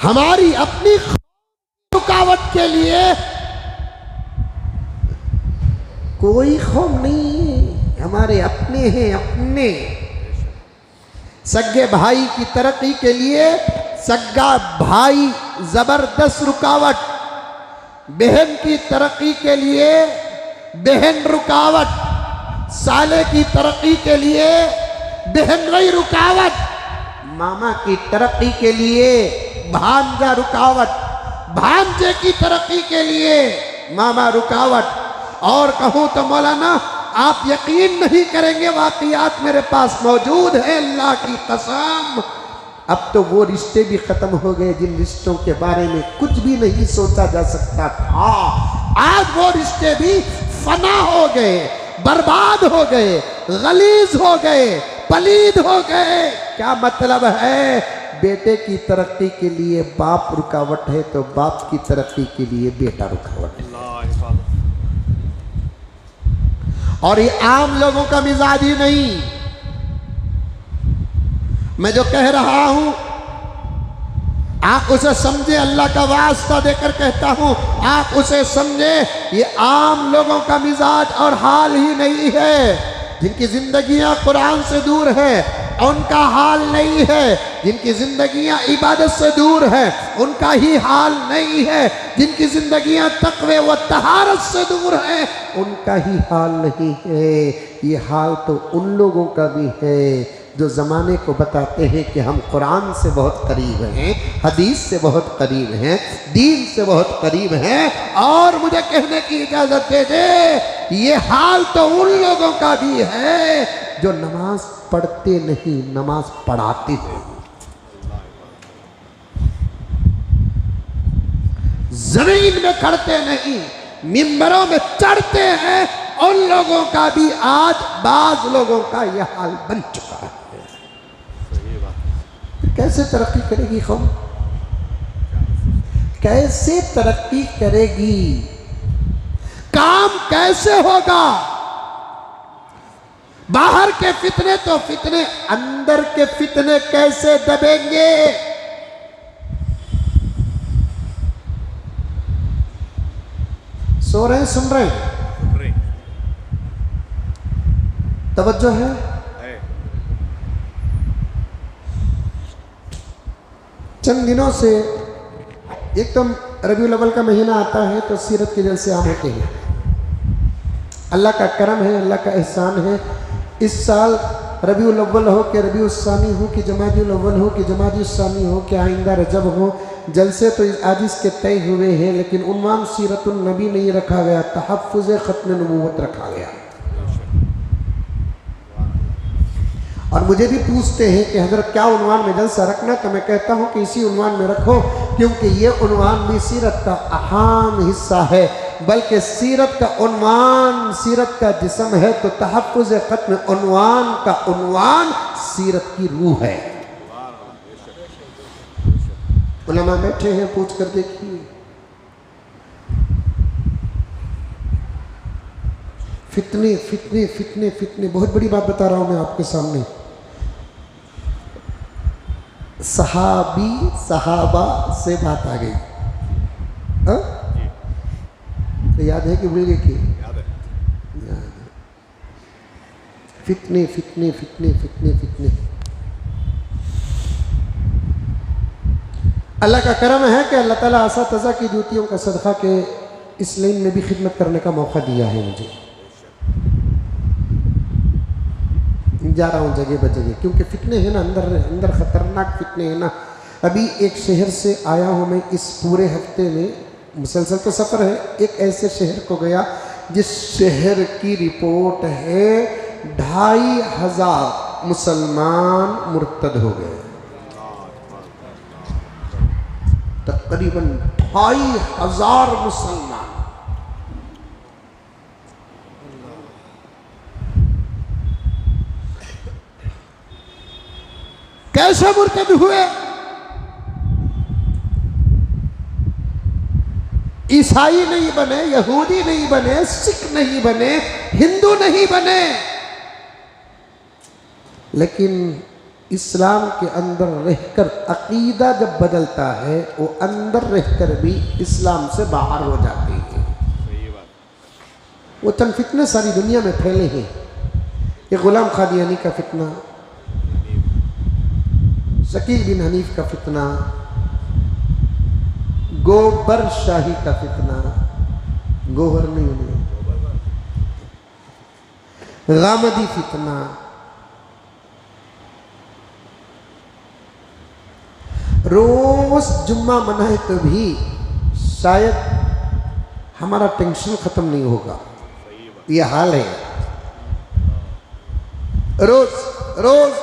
हमारी अपनी रुकावट के लिए कोई खौफ नहीं है, हमारे अपने हैं, अपने। सगे भाई की तरक्की के लिए सगा भाई जबरदस्त रुकावट, बहन की तरक्की के लिए बहन रुकावट, साले की तरक्की के लिए बहन वही रुकावट, मामा की तरक्की के लिए भांजा रुकावट, भांजे की तरक्की के लिए मामा रुकावट। और कहूं तो मौलाना आप यकीन नहीं करेंगे, वाकयात मेरे पास मौजूद है, अल्लाह की कसम। अब तो वो रिश्ते भी खत्म हो गए जिन रिश्तों के बारे में कुछ भी नहीं सोचा जा सकता था। आज वो रिश्ते भी फना हो गए। बर्बाद हो गए, गलीज हो गए, पलीद हो गए। क्या मतलब है? बेटे की तरक्की के लिए बाप रुकावट है तो बाप की तरक्की के लिए बेटा रुकावट है। और ये आम लोगों का मिजाज ही नहीं। मैं जो कह रहा हूं आप उसे समझे, अल्लाह का वास्ता देकर कहता हूं, आप उसे समझे। ये आम लोगों का मिजाज और हाल ही नहीं है। जिनकी जिंदगियां कुरान से दूर है उनका हाल नहीं है। जिनकी जिंदगियां इबादत से दूर है उनका ही हाल नहीं है। जिनकी जिंदगियां तक़वे व तहारत से दूर है उनका ही हाल नहीं है। ये हाल तो उन लोगों का भी है जो ज़माने को बताते हैं कि हम कुरान से बहुत करीब हैं, हदीस से बहुत करीब हैं, दीन से बहुत करीब हैं। और मुझे कहने की इजाज़त दे दे, ये हाल तो उन लोगों का भी है जो नमाज पढ़ते नहीं, नमाज पढ़ाते हैं। जमीन में खड़ते नहीं, मिंबरों में चढ़ते हैं। उन लोगों का भी आज बाज लोगों का यह हाल बन चुका है। कैसे तरक्की करेगी कौम? कैसे तरक्की करेगी? काम कैसे होगा? बाहर के फितने तो फितने, अंदर के फितने कैसे दबेंगे? सो रहे हैं, सुन रहे हैं? तवज्जो है? चंद दिनों से एकदम रबीउल अव्वल का महीना आता है तो सीरत के जलसे आम होते हैं। अल्लाह का करम है, अल्लाह का एहसान है। इस साल रबीउल अव्वल हो कि रबीउल सानी हो कि जमादिउल अव्वल हो कि जमादिउल सानी हो कि आइंदा रजब हो, जलसे तो आज इसके तय हुए हैं, लेकिन उन्वान सीरतुन नबी नहीं रखा गया, तहफ़्फ़ुज़ ख़त्म नबूवत रखा गया। और मुझे भी पूछते हैं कि हज़रत क्या उन्वान में जलसा रखना, तो मैं कहता हूँ कि इसी उन्वान में रखो, क्योंकि ये उन्वान भी सीरत का अहम हिस्सा है। बल्कि सीरत का उन्वान सीरत का जिस्म है, तो तहफ़्फ़ुज़ ख़त्म उन्वान का उन्वान सीरत की रूह है। उलमा बैठे हैं, पूछ कर देखिए। फितने फितने फितने फितने, बहुत बड़ी बात बता रहा हूँ मैं आपके सामने। सहाबी सहाबा से बात आ गई, हाँ? तो याद है कि भूल गए? कि याद है। फितने फितने फितने फितने फितने। अल्लाह का करम है कि अल्लाह ताला आसा तज़ा की जूतियों का सदका के इस लाइन में भी खिदमत करने का मौका दिया है मुझे। जा रहा हूँ जगह ब जगह, क्योंकि फितने हैं ना, अंदर अंदर ख़तरनाक फितने हैं ना। अभी एक शहर से आया हूँ मैं, इस पूरे हफ्ते में मुसलसल तो सफ़र है। एक ऐसे शहर को गया जिस शहर की रिपोर्ट है 2500 मुसलमान मुर्तद हो गए। तकरीबन 2500 मुसलमान। कैसे मुर्तद हुए? ईसाई नहीं बने, यहूदी नहीं बने, सिख नहीं बने, हिंदू नहीं बने, लेकिन इस्लाम के अंदर रहकर अकीदा जब बदलता है वो अंदर रहकर भी इस्लाम से बाहर हो जाते हैं। वो चंद फितने सारी दुनिया में फैले हैं। ये गुलाम कादियानी का फितना, शकील बिन हनीफ का फितना, गोबर शाही का फितना, गोबर नहीं, गामदी फितना, रोज जुम्मा मनाए तो भी शायद हमारा टेंशन खत्म नहीं होगा। ये हाल है। रोज रोज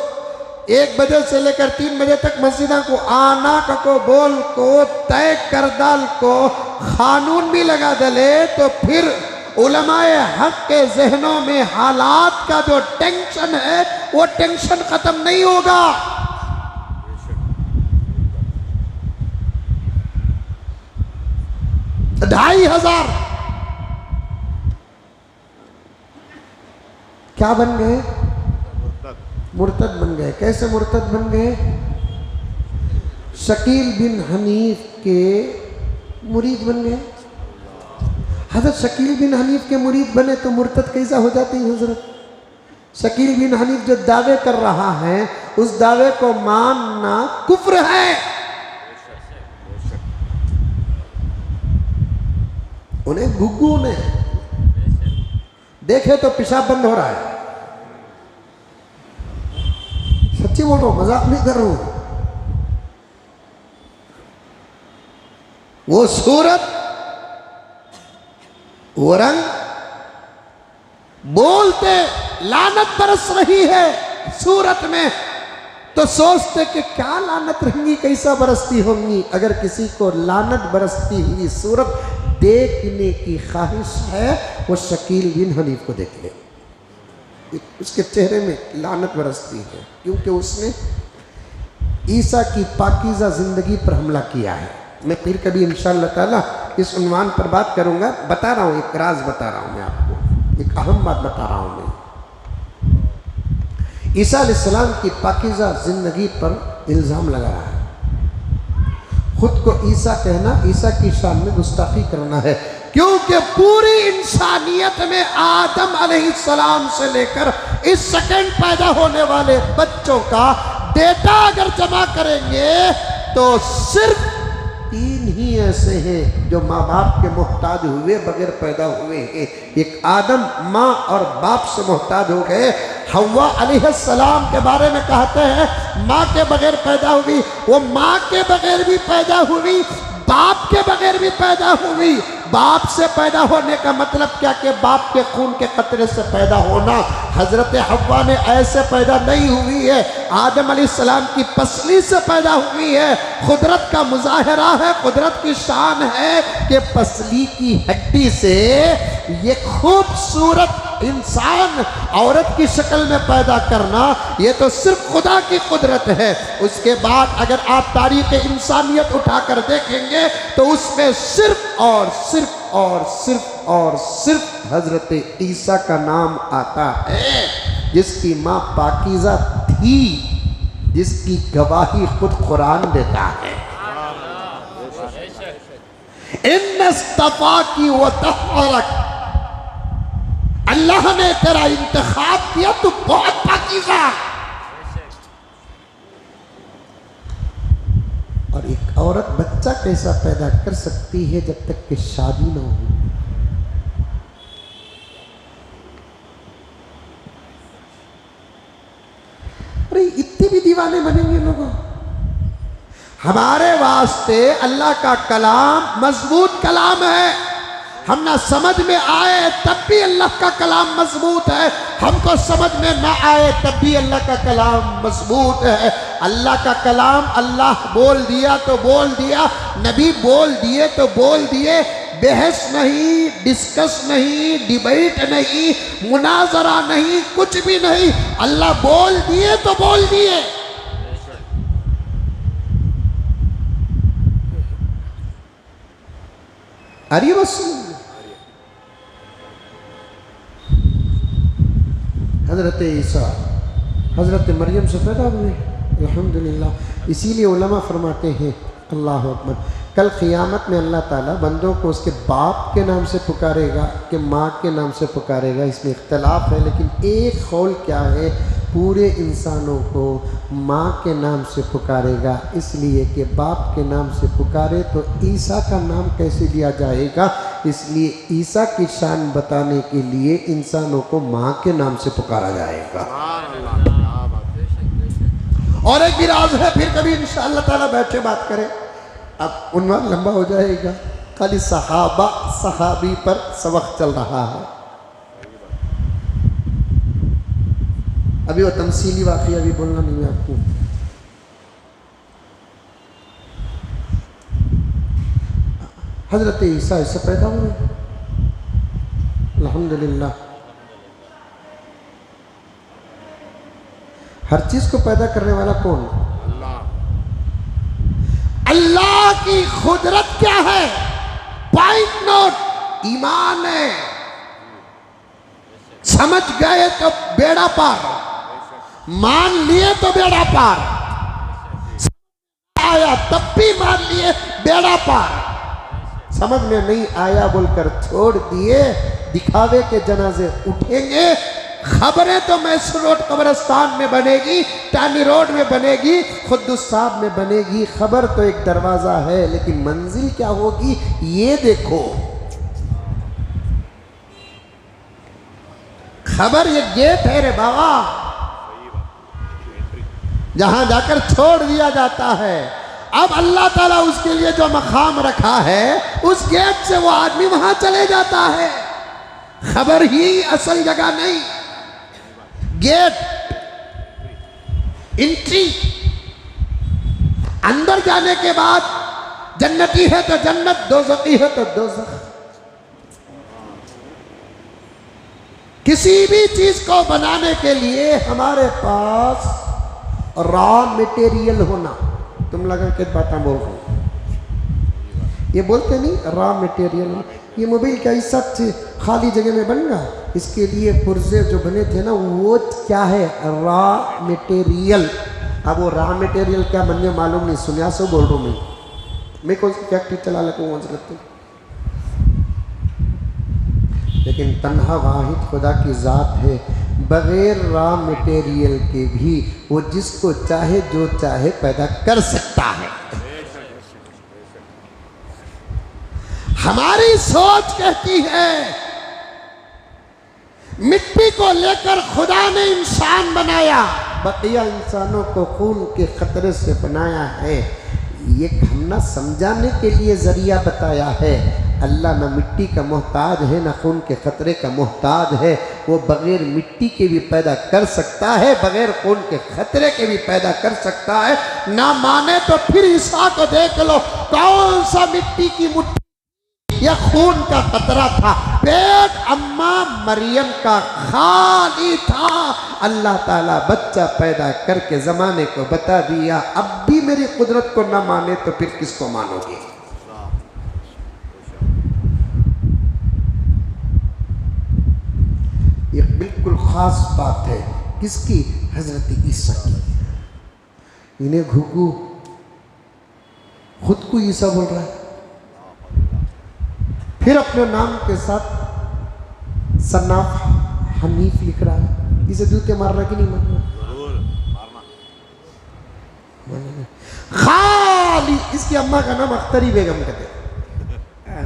1 बजे से लेकर 3 बजे तक मस्जिदा को आना को बोल को तय कर दाल को कानून भी लगा दले तो फिर उलमाए हक के जहनों में हालात का जो टेंशन है वो टेंशन खत्म नहीं होगा। 2500 क्या बन गए? मुर्तद बन गए। कैसे मुर्तद बन गए? शकील बिन हनीफ के मुरीद बन गए। हजरत शकील बिन हनीफ के मुरीद बने तो मुर्तद कैसा हो जाते हैं हजरत? शकील बिन हनीफ जो दावे कर रहा है उस दावे को मानना कुफ्र है। उन्हें गुग्गू ने देखे तो पेशाब बंद हो रहा है। सच्ची बोल रहा हूं, मजाक नहीं कर रहा हूं। वो सूरत, वो रंग, बोलते लानत बरस रही है सूरत में तो सोचते कि क्या लानत रहेंगी, कैसा बरसती होंगी। अगर किसी को लानत बरसती हुई सूरत देखने की ख्वाहिश है वो शकील बिन हनीफ को देख ले। उसके चेहरे में लानत बरसती है क्योंकि उसने ईसा की पाकीज़ा ज़िंदगी पर हमला किया है। मैं फिर कभी इंशाअल्लाह ताला इस उन्वान पर बात करूंगा। बता रहा हूँ, एक राज बता रहा हूँ मैं आपको, एक अहम बात बता रहा हूँ मैं। ईसा अलैहिस्सलाम की पाकीज़ा ज़िंदगी पर इल्ज़ाम लगा रहा है। खुद को ईसा कहना ईसा की शान में गुस्ताखी करना है क्योंकि पूरी इंसानियत में आदम अलैहिस्सलाम से लेकर इस सेकंड पैदा होने वाले बच्चों का डेटा अगर जमा करेंगे तो सिर्फ 3 ही ऐसे हैं जो माँ बाप के मोहताज हुए बगैर पैदा हुए हैं। एक आदम माँ और बाप से मोहताज हो गए। हव्वा अलैहिस्सलाम के बारे में कहते हैं माँ के बगैर पैदा हुई। वो माँ के बगैर भी पैदा हुई, बाप के बगैर भी पैदा हुई। बाप से पैदा होने का मतलब क्या कि बाप के खून के कतरे से पैदा होना। हजरत हव्वा ने ऐसे पैदा नहीं हुई है, आदम अलैहिस्सलाम की पसली से पैदा हुई है। कुदरत का मुजाहरा है, कुदरत की शान है कि पसली की हड्डी से ये खूबसूरत इंसान औरत की शक्ल में पैदा करना ये तो सिर्फ खुदा की कुदरत है। उसके बाद अगर आप तारीख इंसानियत उठाकर देखेंगे तो उसमें सिर्फ और सिर्फ और सिर्फ और सिर्फ हजरत ईसा का नाम आता है जिसकी माँ पाकीज़ा थी, जिसकी गवाही खुद कुरान देता है। इन्नस्तफा की व तहरक, अल्लाह ने तेरा इंतखाब किया तो बहुत पाकीज़ा। और एक औरत बच्चा कैसा पैदा कर सकती है जब तक कि शादी ना हो? अरे इतने भी दीवाने बनेंगे लोगों। हमारे वास्ते अल्लाह का कलाम मजबूत कलाम है। हम ना समझ में आए तब भी अल्लाह का कलाम मजबूत है, हमको समझ में ना आए तब भी अल्लाह का कलाम मजबूत है। अल्लाह का कलाम अल्लाह बोल दिया तो बोल दिया, नबी बोल दिए तो बोल दिए। बहस नहीं, डिस्कस नहीं, डिबेट नहीं, मुनाजरा नहीं, कुछ भी नहीं। अल्लाह बोल दिए तो बोल दिए। अरे बस हजरत ईसा हजरत मरियम से पैदा हुए, अल्हम्दुलिल्लाह। इसीलिए उलमा फरमाते हैं अल्लाह अकबर, कल क़ियामत में अल्लाह ताला बंदों को उसके बाप के नाम से पुकारेगा कि माँ के नाम से पुकारेगा। इसमें इख्तलाफ है, लेकिन एक कौल क्या है, पूरे इंसानों को माँ के नाम से पुकारेगा। इसलिए कि बाप के नाम से पुकारे तो ईसा का नाम कैसे लिया जाएगा, इसलिए ईसा की शान बताने के लिए इंसानों को माँ के नाम से पुकारा जाएगा। और एक भी राज है, फिर कभी इंशाअल्लाह ताला बैठे बात करें। अब उन्वान लंबा हो जाएगा, खाली सहाबा सहाबी पर सबक चल रहा है। अभी वो तमसीली वाक़या भी बोलना नहीं है आपको। हजरत ईसा इससे पैदा हुए, अल्हम्दुलिल्लाह। हर चीज को पैदा करने वाला कौन? अल्लाह की कुदरत क्या है? पॉइंट नोट, ईमान है। समझ गए तो बेड़ा पार, मान लिए तो बेड़ा पार, आया तब भी मान लिए बेड़ा पार, समझ में नहीं आया बोलकर छोड़ दिए, दिखावे के जनाजे उठेंगे। खबरें तो मैसूर रोड कब्रिस्तान में बनेगी, टानी रोड में बनेगी, खुद्दुस साहब में बनेगी। खबर तो एक दरवाजा है, लेकिन मंजिल क्या होगी ये देखो। खबर ये गेट है रे बाबा, जहां जाकर छोड़ दिया जाता है। अब अल्लाह ताला उसके लिए जो मकाम रखा है, उस गेट से वो आदमी वहां चले जाता है। खबर ही असल जगह नहीं, गेट, एंट्री। अंदर जाने के बाद जन्नती है तो जन्नत, दोज़खी है तो दोज़ख। किसी भी चीज को बनाने के लिए हमारे पास रॉ मटेरियल होना। तुम लगा के बात बोल रहे हो, ये बोलते नहीं रॉ मटेरियल। ये मोबाइल का ऐसा खाली जगह में बनना, इसके लिए पुर्जे जो बने थे ना, वो क्या है? Raw material. अब वो रॉ मटेरियल क्या बनने मालूम नहीं, सुनिया सो बोल रहा हूँ मैं कौन सी फैक्ट्री चला लगूँ जरूरत। लेकिन तन्हा वाहिद खुदा की ज़ात है, बगैर रॉ मटेरियल के भी वो जिसको चाहे जो चाहे पैदा कर सकता है। हमारी सोच कहती है मिट्टी को लेकर खुदा ने इंसान बनाया, बकिया इंसानों को खून के खतरे से बनाया है। ये हमने समझाने के लिए जरिया बताया है। अल्लाह न मिट्टी का मोहताज है, न खून के खतरे का मोहताज है। वो बगैर मिट्टी के भी पैदा कर सकता है, बगैर खून के खतरे के भी पैदा कर सकता है। ना माने तो फिर ईसा को देख लो, कौन सा मिट्टी की मुट्ठी या खून का कतरा था? पेट अम्मा मरियम का खाली था। अल्लाह ताला बच्चा पैदा करके जमाने को बता दिया। अब भी मेरी कुदरत को ना माने तो फिर किसको मानोगे? ये बिल्कुल खास बात है। किसकी? हजरत ईसा की। इन्हें घुघू खुद को ईसा बोल रहा है, फिर अपने नाम के साथ सन्नाफ हनीफ लिख रहा है। इसे जूते मारना कि नहीं मारना? खाली इसकी अम्मा का नाम अख्तरी बेगम कहते।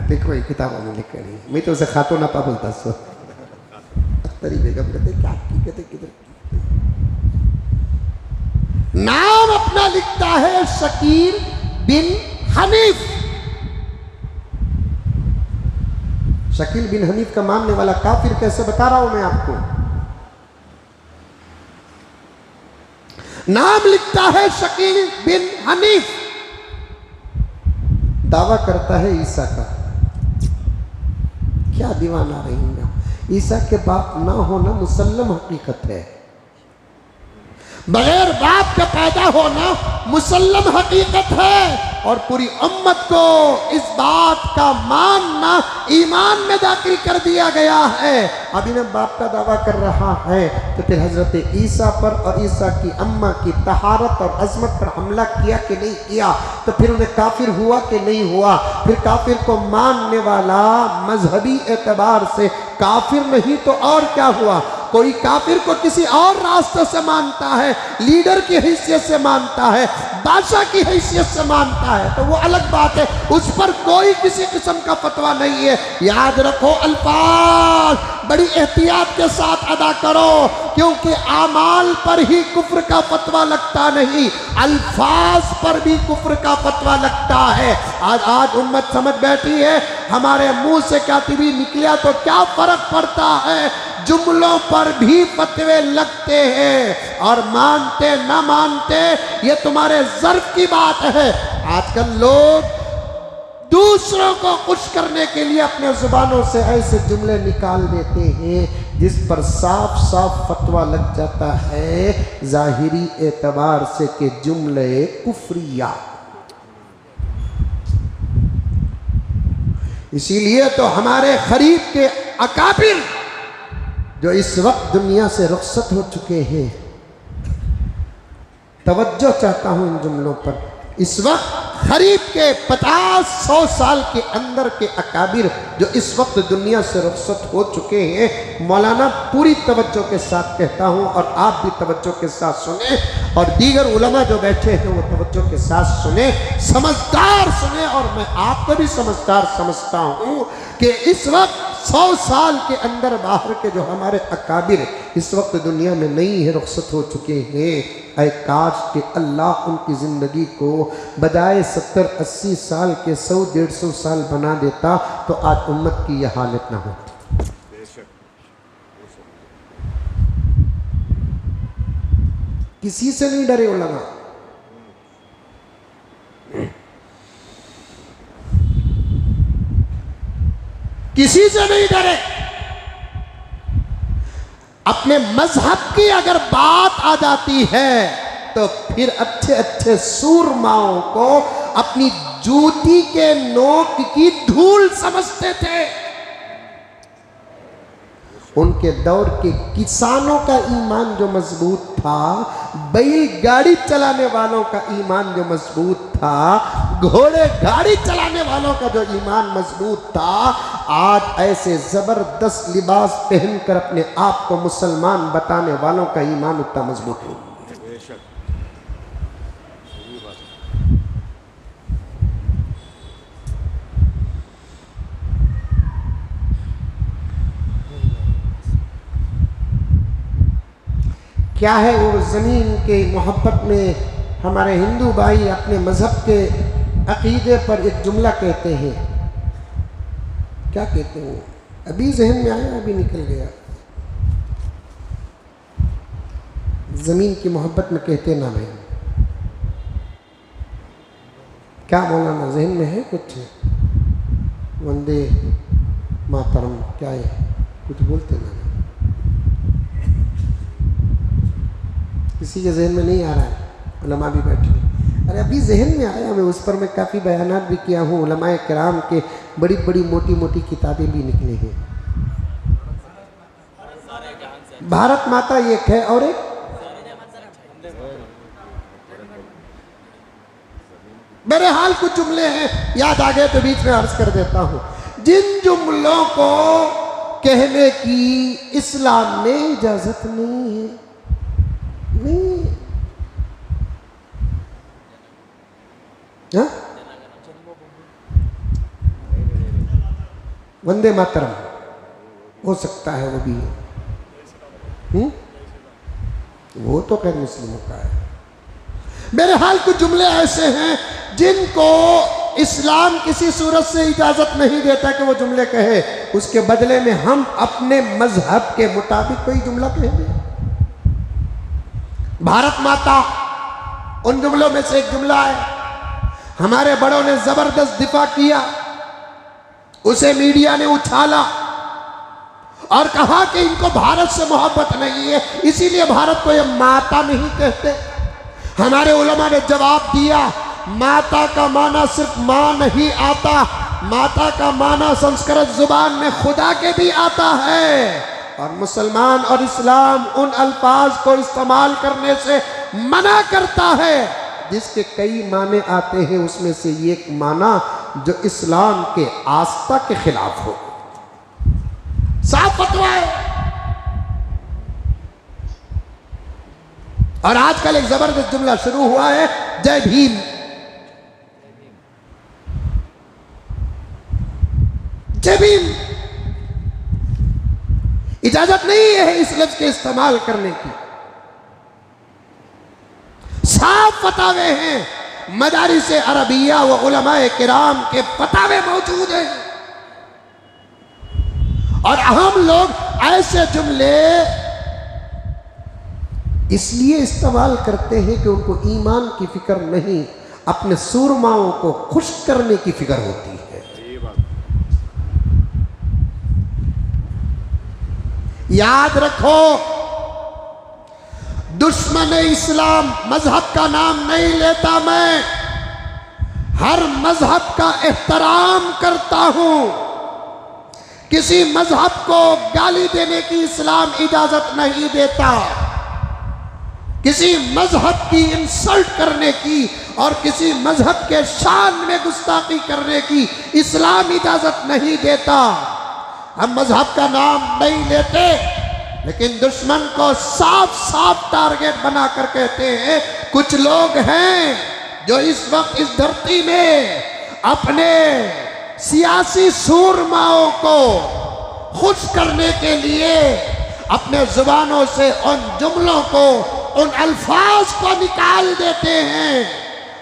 देखो ये किताबों में लिख रही है, मैं तो उसे खातो ना पा बोलता सो। अख्तरी बेगम कहते क्या की कहते किधर नाम अपना लिखता है शकील बिन हनीफ। शकील बिन हनीफ का मानने वाला काफिर कैसे बता रहा हूं मैं आपको। नाम लिखता है शकील बिन हनीफ, दावा करता है ईसा का। क्या दीवाना रहेंगे। ईसा के बाप ना होना मुसल्लम हकीकत है, बगैर बाप के पैदा होना मुसल्लम हकीकत है। और पूरी उम्मत को इस बात का मानना ईमान में दाखिल कर दिया गया है। अब इन्हें बाप का दावा कर रहा है तो फिर हजरत ईसा पर और ईसा की अम्मा की तहारत और अजमत पर हमला किया कि नहीं किया? तो फिर उन्हें काफिर हुआ कि नहीं हुआ? फिर काफिर को मानने वाला मजहबी एतबार से काफिर नहीं तो और क्या हुआ? कोई काफिर को किसी और रास्ते से मानता है, लीडर की हैसियत से मानता है, बादशाह की हैसियत से मानता है, तो वो अलग बात है। उस पर कोई किसी किस्म का फतवा नहीं है। याद रखो, अल्फाज बड़ी एहतियात के साथ अदा करो, क्योंकि आमाल पर ही कुफ्र का फतवा लगता नहीं, अल्फाज पर भी कुफ्र का फतवा लगता है। आज उम्मत समझ बैठी है, हमारे मुंह से क्या भी निकला तो क्या फर्क पड़ता है? जुमलों पर भी फतवे लगते हैं, और मानते ना मानते ये तुम्हारे ज़र्फ की बात है। आजकल लोग दूसरों को खुश करने के लिए अपने जुबानों से ऐसे जुमले निकाल देते हैं जिस पर साफ साफ फतवा लग जाता है जाहिरी एतबार से कि जुमले कुफरिया। इसीलिए तो हमारे करीब के अकाबिर जो इस वक्त दुनिया से रुखसत हो चुके हैं, तवज्जो चाहता हूं इन जुमलों पर। इस वक्त करीब के 50-100 साल के अंदर के अकाबिर जो इस वक्त दुनिया से रुखसत हो चुके हैं, मौलाना पूरी तवज्जो के साथ कहता हूं और आप भी तवज्जो के साथ सुने और दीगर उलमा जो बैठे हैं वो तवज्जो के साथ सुने, समझदार सुने। और मैं आपको भी समझदार समझता हूं कि इस वक्त 100 साल के अंदर बाहर के जो हमारे अकाबिर इस वक्त दुनिया में नहीं है, रुखसत हो चुके हैं, ऐ काश कि अल्लाह उनकी ज़िंदगी को बजाय 70-80 साल के 100-150 साल बना देता तो आज उम्मत की यह हालत ना होती। किसी से नहीं डरे उलमा, किसी से नहीं डरे। अपने मजहब की अगर बात आ जाती है तो फिर अच्छे अच्छे सूरमाओं को अपनी जूती के नोक की धूल समझते थे। उनके दौर के किसानों का ईमान जो मजबूत था, बैलगाड़ी चलाने वालों का ईमान जो मजबूत था, घोड़े गाड़ी चलाने वालों का जो ईमान मजबूत था, आज ऐसे जबरदस्त लिबास पहनकर अपने आप को मुसलमान बताने वालों का ईमान उतना मजबूत नहीं। क्या है वो ज़मीन के मोहब्बत में हमारे हिंदू भाई अपने मज़हब के अक़ीदे पर एक जुमला कहते हैं। क्या कहते हैं? अभी जहन में आया, अभी निकल गया। ज़मीन की मोहब्बत में कहते ना भाई, क्या मौलाना जहन में है कुछ? वंदे मातरम क्या है? कुछ बोलते ना, किसी के जहन में नहीं आ रहा है। उलमा भी बैठे, अरे अभी जहन में आया, मैं उस पर मैं काफ़ी बयानात भी किया हूँ। उलमाए किराम के बड़ी बड़ी मोटी मोटी किताबें भी निकली हैं। भारत माता एक है और एक मेरे हाल कुछ जुमले हैं, याद आ गए तो बीच में अर्ज कर देता हूँ। जिन जुमलों को कहने की इस्लाम में इजाज़त नहीं है, नहीं। हाँ? वंदे मातरम हो सकता है, वो भी वो तो खैर मुस्लिमों का है। मेरे हाल कुछ जुमले ऐसे हैं जिनको इस्लाम किसी सूरत से इजाजत नहीं देता कि वो जुमले कहे, उसके बदले में हम अपने मजहब के मुताबिक कोई जुमला कहेंगे। भारत माता उन जुमलों में से एक जुमला है। हमारे बड़ों ने जबरदस्त दिफा किया, उसे मीडिया ने उछाला और कहा कि इनको भारत से मोहब्बत नहीं है, इसीलिए भारत को ये माता नहीं कहते। हमारे उलमा ने जवाब दिया, माता का माना सिर्फ मां नहीं आता, माता का माना संस्कृत जुबान में खुदा के भी आता है। और मुसलमान और इस्लाम उन अल्फाज को इस्तेमाल करने से मना करता है जिसके कई माने आते हैं, उसमें से एक माना जो इस्लाम के आस्था के खिलाफ हो। साफ फतवा है। और आजकल एक जबरदस्त जुमला शुरू हुआ है, जय भीम। जय भीम इजाजत नहीं है इस लफ्ज के इस्तेमाल करने की। साफ फतावे हैं, मदारिस अरबिया व उलमाए किराम के फतावे मौजूद हैं। और हम लोग ऐसे जुमले इसलिए इस्तेमाल करते हैं कि उनको ईमान की फिक्र नहीं, अपने सूरमाओं को खुश करने की फिक्र होती है। याद रखो, दुश्मन इस्लाम मजहब का नाम नहीं लेता, मैं हर मजहब का एहतराम करता हूं। किसी मजहब को गाली देने की इस्लाम इजाजत नहीं देता, किसी मजहब की इंसल्ट करने की और किसी मजहब के शान में गुस्ताखी करने की इस्लाम इजाजत नहीं देता। हम मजहब का नाम नहीं लेते, लेकिन दुश्मन को साफ साफ टारगेट बनाकर कहते हैं। कुछ लोग हैं जो इस वक्त इस धरती में अपने सियासी सूरमाओं को खुश करने के लिए अपने जुबानों से उन जुमलों को, उन अल्फाज को निकाल देते हैं,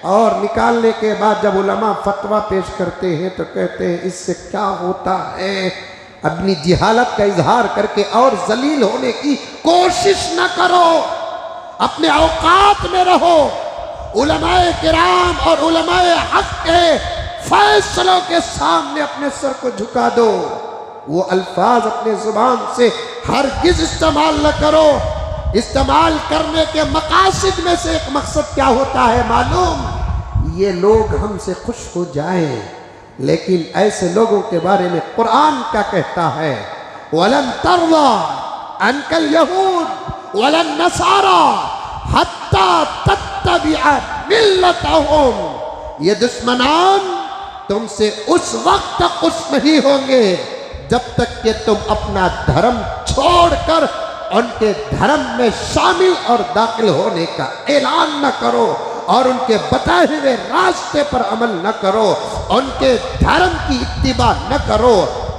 और निकालने के बाद जब उलमा फतवा पेश करते हैं तो कहते हैं इससे क्या होता है। अपनी जिहालत का इजहार करके और जलील होने की कोशिश न करो, अपने औकात में रहो। उलमाए किराम और उलमाए हक के फैसलों के सामने अपने सर को झुका दो। वो अल्फाज अपने जुबान से हरगिज इस्तेमाल न करो। इस्तेमाल करने के मकासद में से एक मकसद क्या होता है मालूम? ये लोग हमसे खुश हो जाएं। लेकिन ऐसे लोगों के बारे में कुरान क्या कहता है? वलन तरवा अनकल यहूद वलन नसारा हत्ता तत्तबिअ मिल्लतहुम। ये दुश्मनान तुमसे उस वक्त तक खुश नहीं होंगे जब तक कि तुम अपना धर्म छोड़कर उनके धर्म में शामिल और दाखिल होने का ऐलान न करो और उनके बताए हुए रास्ते पर अमल न करो, उनके धर्म की इत्तिबा न करो।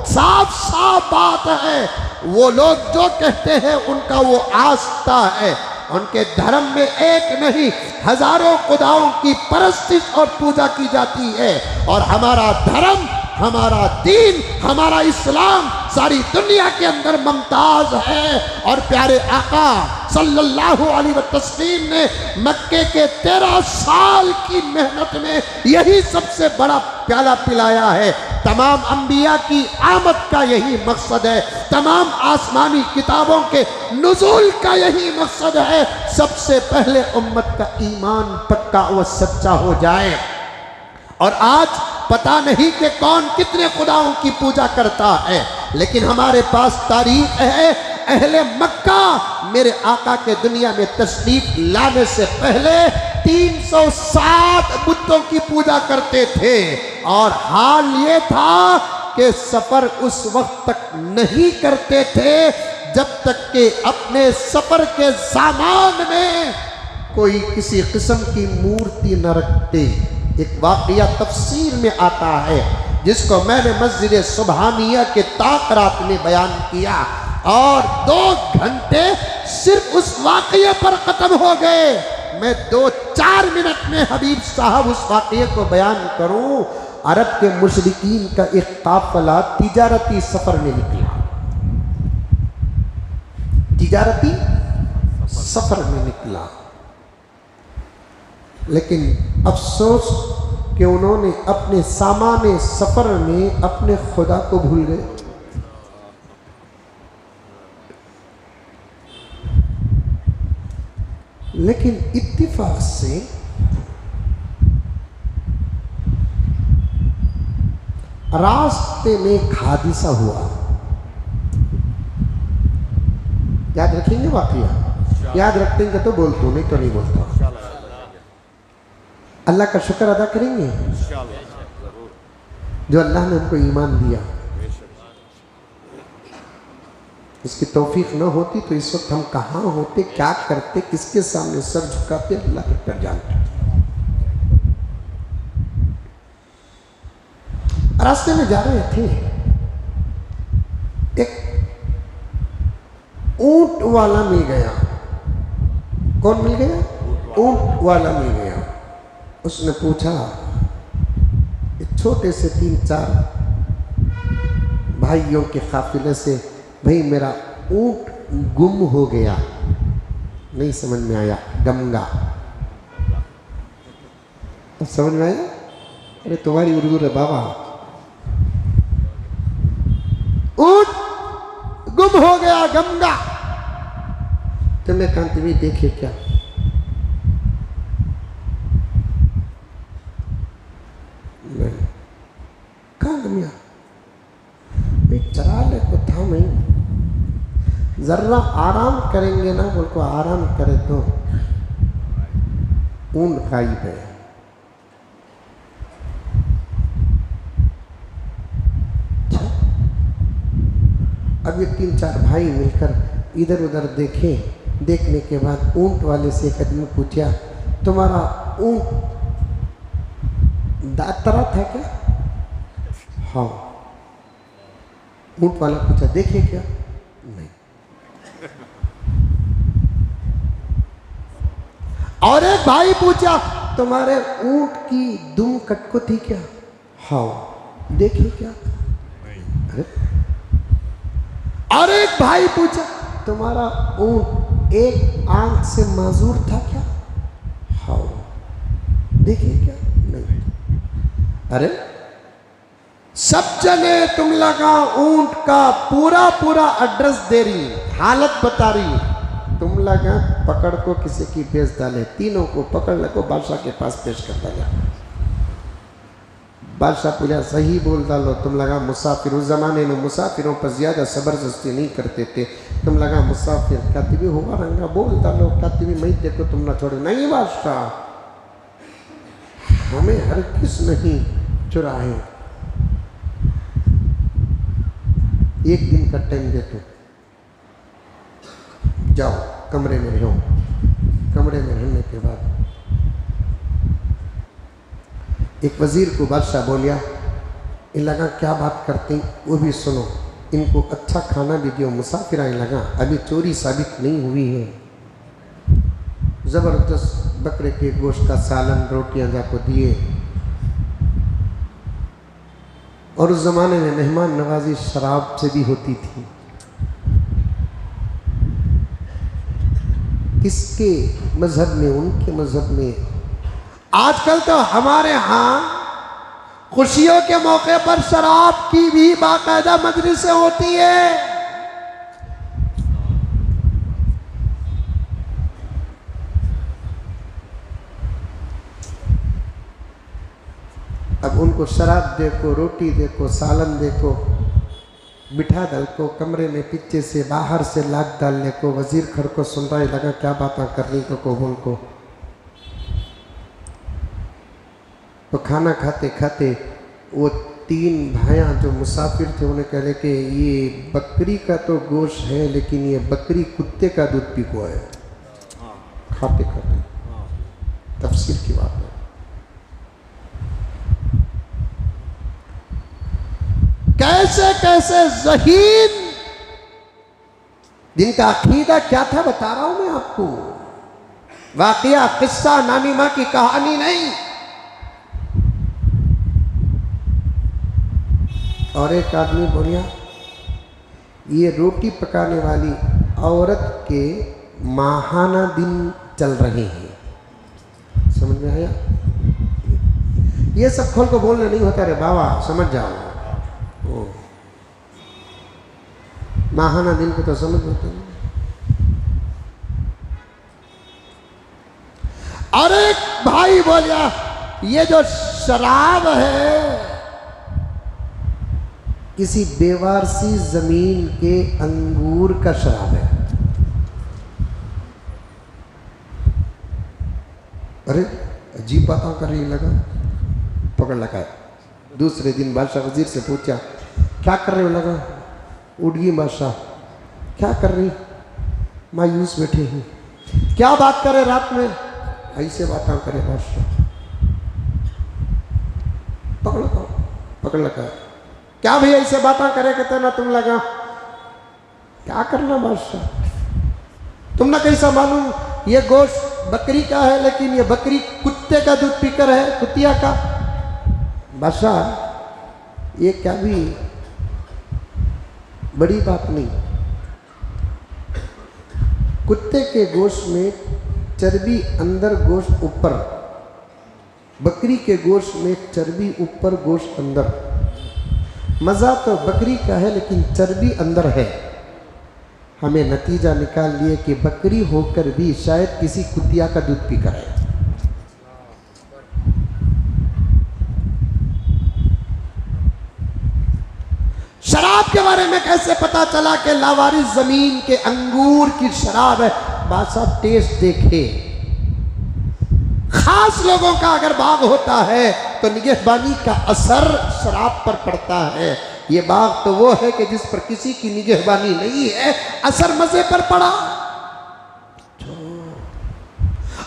साफ साफ बात है, वो लोग जो कहते हैं उनका वो आस्था है। उनके धर्म में एक नहीं हजारों खुदाओं की परस्तिश और पूजा की जाती है, और हमारा धर्म, हमारा दीन, हमारा इस्लाम सारी दुनिया के अंदर मुमताज है। और प्यारे आका सल्लल्लाहु अलैहि वसल्लम ने मक्के के 13 साल की मेहनत में यही सबसे बड़ा प्याला पिलाया है। तमाम अंबिया की आमद का यही मकसद है, तमाम आसमानी किताबों के नुज़ूल का यही मकसद है। सबसे पहले उम्मत का ईमान पक्का व सच्चा हो जाए। और आज पता नहीं कि कौन कितने खुदाओं की पूजा करता है, लेकिन हमारे पास तारीख है। अहले मक्का मेरे आका के दुनिया में तशरीफ लाने से पहले 360 बुतों की पूजा करते थे, और हाल ये था कि सफर उस वक्त तक नहीं करते थे जब तक कि अपने सफर के सामान में कोई किसी किस्म की मूर्ति न रखते। एक वाक़या तफसीर में आता है जिसको मैंने मस्जिद सुबहानिया के ताक़रात में बयान किया, और 2 घंटे सिर्फ उस वाक़ये पर ख़त्म हो गए। मैं 2-4 मिनट में हबीब साहब उस वाक़ये को बयान करूं। अरब के मुशरिकीन का एक काफ़िला तिजारती सफ़र में निकला, तिजारती सफ़र में निकला, लेकिन अफसोस कि उन्होंने अपने सामाने सफ़र में अपने खुदा को भूल गए। लेकिन इत्तिफाक से रास्ते में एक हादिसा हुआ। याद रखेंगे वाक़या? याद रखेंगे तो बोलता हूँ, नहीं तो नहीं बोलता। अल्लाह का शुक्र अदा करेंगे जो अल्लाह ने उनको ईमान दिया। इसकी तौफीक न होती तो इस वक्त हम कहाँ होते, क्या करते, किसके सामने सर झुकाते, अल्लाह बेहतर जानते। रास्ते में जा रहे थे, एक ऊंट वाला मिल गया। कौन मिल गया? ऊंट वाला मिल गया। उसने पूछा, एक छोटे से 3-4 भाइयों के काफिले से, भाई मेरा ऊंट गुम हो गया। नहीं समझ में आया? गंगा। अब समझ में आया? अरे तुम्हारी उर्दू रे बाबा। ऊंट गुम गम हो गया गमगा। तो मैं कांति भी देखे क्या, कहाँ गमिया चरा ले को था मैं, जरा आराम करेंगे ना, बोल को आराम करे तो ऊन खाई पे। अब ये 3-4 भाई मिलकर इधर उधर देखे, देखने के बाद ऊंट वाले से एक आदमी पूछा, तुम्हारा ऊंट दातरा था क्या? हाँ। ऊंट वाला पूछा देखे क्या? नहीं। और एक भाई पूछा, तुम्हारे ऊंट की दुम कटको थी क्या? हाँ। देखे क्या? अरे और एक भाई पूछा, तुम्हारा ऊंट एक आंख से माजूर था क्या? हाँ। देखे क्या? नहीं। अरे सब जने तुम लगा ऊंट का पूरा पूरा एड्रेस दे रही, हालत बता रही, तुम लगा पकड़ को किसी की बेच डाले, तीनों को पकड़ लगो बादशाह के पास पेश कर डाला। बादशाह पूछा सही बोल डालो, तुम लगा मुसाफिर, उस जमाने में मुसाफिरों पर ज्यादा जबरदस्ती नहीं करते थे, तुम लगा मुसाफिर कातिबी हुआ रंगा बोल डालो, कातिबी मैं देखो तुम ना छोड़े। नहीं बादशाह, हमें हर किस नहीं चुराए, एक दिन का टाइम दे दो, जाओ कमरे में रहो। कमरे में रहने के बाद एक वजीर को बादशाह बोलिया, इन लगा क्या बात करते वो भी सुनो, इनको अच्छा खाना भी दियो, मुसाफिर आए लगा अभी चोरी साबित नहीं हुई है। जबरदस्त बकरे के गोश्त का सालन रोटियां जाको दिए। और उस जमाने में मेहमान नवाजी शराब से भी होती थी। किसके मजहब में, उनके मजहब में। आजकल तो हमारे यहाँ खुशियों के मौके पर शराब की भी बाकायदा मजलिसें होती है। अब उनको शराब देखो, रोटी देखो, सालन देखो, बिठा दल को कमरे में पीछे से बाहर से लाग डालने को। वजीर खर को सुन रहा है, लगा क्या बातें करनी को उनको। तो खाना खाते खाते वो 3 भाइयाँ जो मुसाफिर थे उन्हें कह रहे कि ये बकरी का तो गोश्त है, लेकिन ये बकरी कुत्ते का दूध पी को है। खाते खाते तफसीर की बात है। कैसे कैसे ज़हीन जिनका अकीदा क्या था बता रहा हूं मैं आपको। वाकया, किस्सा, नानी माँ की कहानी नहीं। और एक आदमी बोलिया, ये रोटी पकाने वाली औरत के माहाना दिन चल रहे हैं। समझ में आया? ये सब खोल को बोलना नहीं होता रे बाबा, समझ जाओ। माहाना दिन को तो समझ होते नहीं। और एक भाई बोलिया, ये जो शराब है किसी बेवारसी जमीन के अंगूर का शराब है। अरे अजीब बातें कर रही, लगा पकड़ लगा। दूसरे दिन बादशाह वजीर से पूछा क्या कर रहे हो? लगा उठ गई बादशाह, क्या कर रही? मायूस बैठे हैं। क्या बात करे रात में? ऐसे बातें करे बादशाह। पकड़ लगा। क्या भैया ऐसे बातें करे कहते ना तुम लगा क्या करना बादशाह? तुम ना कैसा मालूम ये गोश्त बकरी का है, लेकिन ये बकरी कुत्ते का दूध पीकर है, कुतिया का। बादशाह ये क्या भी बड़ी बात नहीं। कुत्ते के गोश्त में चर्बी अंदर, गोश्त ऊपर। बकरी के गोश्त में चर्बी ऊपर, गोश्त अंदर। मज़ा तो बकरी का है लेकिन चर्बी अंदर है। हमें नतीजा निकाल लिए कि बकरी होकर भी शायद किसी कुतिया का दूध पी कर आए। शराब के बारे में कैसे पता चला कि लावारिस जमीन के अंगूर की शराब है? बादशाह टेस्ट देखे। खास लोगों का अगर बाग होता है तो निगहबानी का असर शराब पर पड़ता है। ये बाग तो वो है कि जिस पर किसी की निगहबानी नहीं है, असर मजे पर पड़ा।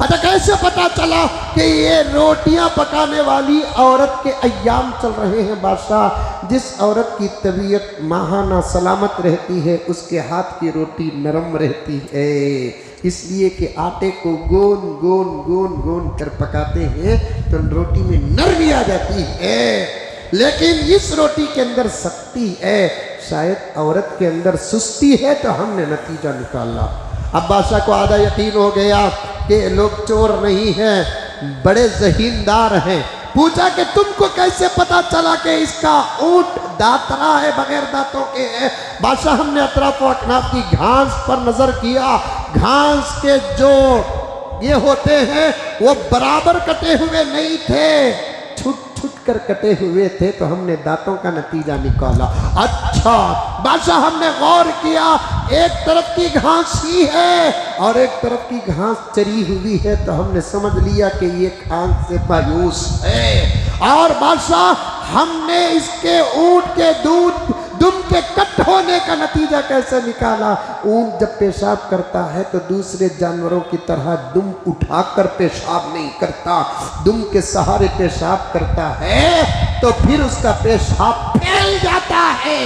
अच्छा, कैसे पता चला कि ये रोटियां पकाने वाली औरत के अय्याम चल रहे हैं? बादशाह, जिस औरत की तबीयत माहाना सलामत रहती है उसके हाथ की रोटी नरम रहती है, इसलिए कि आटे को गोन गोन गोन गोन कर पकाते हैं तो रोटी में नरमी आ जाती है। लेकिन इस रोटी के अंदर शक्ति है, शायद औरत के अंदर सुस्ती है, तो हमने नतीजा निकाला। अब बादशाह को आधा यकीन हो गया कि लोग चोर नहीं हैं, बड़े जहीनदार हैं। पूछा कि तुमको कैसे पता चला कि इसका ऊंट दातरा है, बगैर दांतों के है? बादशाह, हमने अतराफ व अकनाफ की घास पर नजर किया, घास के जो ये होते हैं वो बराबर कटे हुए नहीं थे, छुट छुट कर कटे हुए थे, तो हमने दांतों का नतीजा निकाला। अच्छा बादशाह, हमने गौर किया, एक तरफ की घास ही है और एक तरफ की घास चरी हुई है, तो हमने समझ लिया कि ये आंख से मायूस है। और बादशाह, हमने इसके ऊंट के दूध दुम के कट होने का नतीजा कैसे निकाला? ऊंट जब पेशाब करता है तो दूसरे जानवरों की तरह दुम उठाकर पेशाब नहीं करता, दुम के सहारे पेशाब करता है, तो फिर उसका पेशाब फैल जाता है।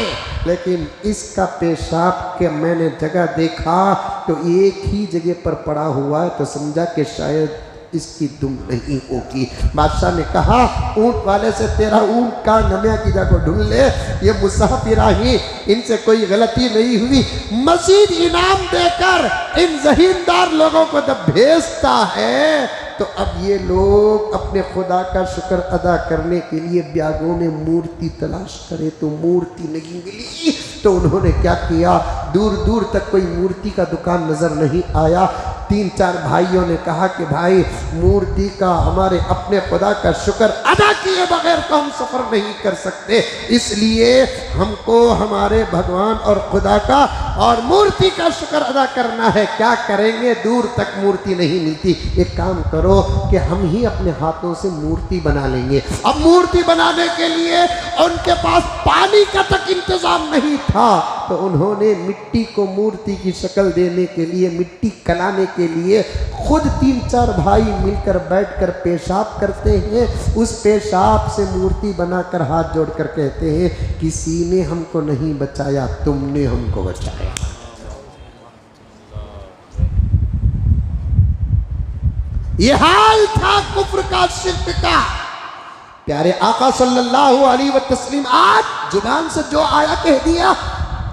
लेकिन इसका पेशाब के मैंने जगह देखा तो एक ही जगह पर पड़ा हुआ है, तो समझा कि शायद इसकी दुम नहीं होगी। बादशाह ने कहा, ऊंट वाले से तेरा ऊंट का नमिया की जगह ढूंढ ले, ये मुसाफिरा ही, इनसे कोई गलती नहीं हुई। मजीद इनाम देकर इन जहीनदार लोगों को जब भेजता है तो अब ये लोग अपने खुदा का शुक्र अदा करने के लिए ब्यागों में मूर्ति तलाश करे, तो मूर्ति नहीं मिली। तो उन्होंने क्या किया, दूर दूर तक कोई मूर्ति का दुकान नजर नहीं आया। 3-4 भाइयों ने कहा कि भाई, मूर्ति का, हमारे अपने खुदा का शुक्र अदा किए बगैर तो हम सफर नहीं कर सकते, इसलिए हमको हमारे भगवान और खुदा का और मूर्ति का शुक्र अदा करना है। क्या करेंगे, दूर तक मूर्ति नहीं मिलती, एक काम करो कि हम ही अपने हाथों से मूर्ति बना लेंगे। अब मूर्ति बनाने के लिए उनके पास पानी का तक इंतजाम नहीं था, तो उन्होंने मिट्टी को मूर्ति की शक्ल देने के लिए, मिट्टी कलाने के लिए खुद 3-4 भाई मिलकर बैठकर पेशाब करते हैं। उस पेशाब से मूर्ति बनाकर हाथ जोड़कर कहते हैं, किसी ने हमको नहीं बचाया, तुमने हमको बचाया। ये हाल था कुफ्र का, शिर्क का। प्यारे आका सल्लल्लाहु अलैहि वसल्लम आज जुबान से जो आया कह दिया,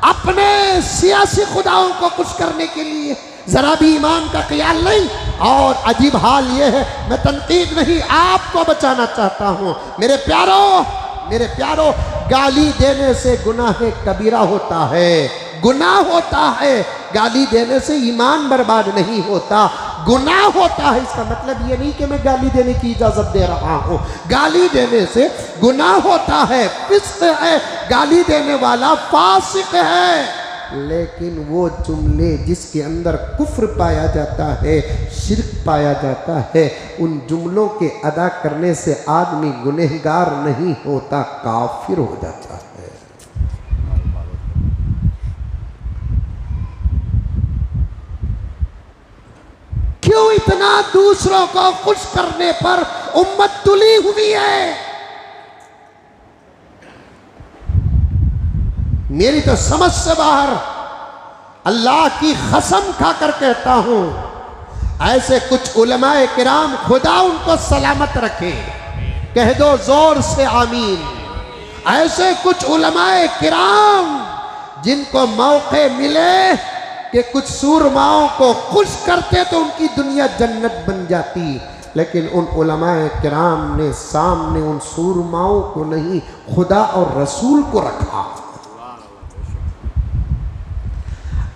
अपने सियासी खुदाओं को खुश करने के लिए जरा भी ईमान का ख्याल नहीं। और अजीब हाल ये है, मैं तनकीद नहीं, आपको बचाना चाहता हूँ। मेरे प्यारो, गाली देने से गुनाह कबीरा होता है, गुनाह होता है। गाली देने से ईमान बर्बाद नहीं होता, गुनाह होता है। इसका मतलब ये नहीं कि मैं गाली देने की इजाजत दे रहा हूँ, गाली देने से गुनाह होता है, फिस्क है, गाली देने वाला फासिक है। लेकिन वो जुमले जिसके अंदर कुफ्र पाया जाता है, शिर्क पाया जाता है, उन जुमलों के अदा करने से आदमी गुनहगार नहीं होता, काफिर हो जाता है। क्यों इतना दूसरों को खुश करने पर उम्मत तुली हुई है? मेरी तो समझ से बाहर, अल्लाह की कसम खाकर कहता हूं, ऐसे कुछ उलमाए किराम, खुदा उनको सलामत रखे, कह दो जोर से आमीन। ऐसे कुछ उलमाए किराम जिनको मौके मिले कि कुछ सूरमाओं को खुश करते तो उनकी दुनिया जन्नत बन जाती, लेकिन उन उलमाए किराम ने सामने उन सूरमाओं को नहीं, खुदा और रसूल को रखा।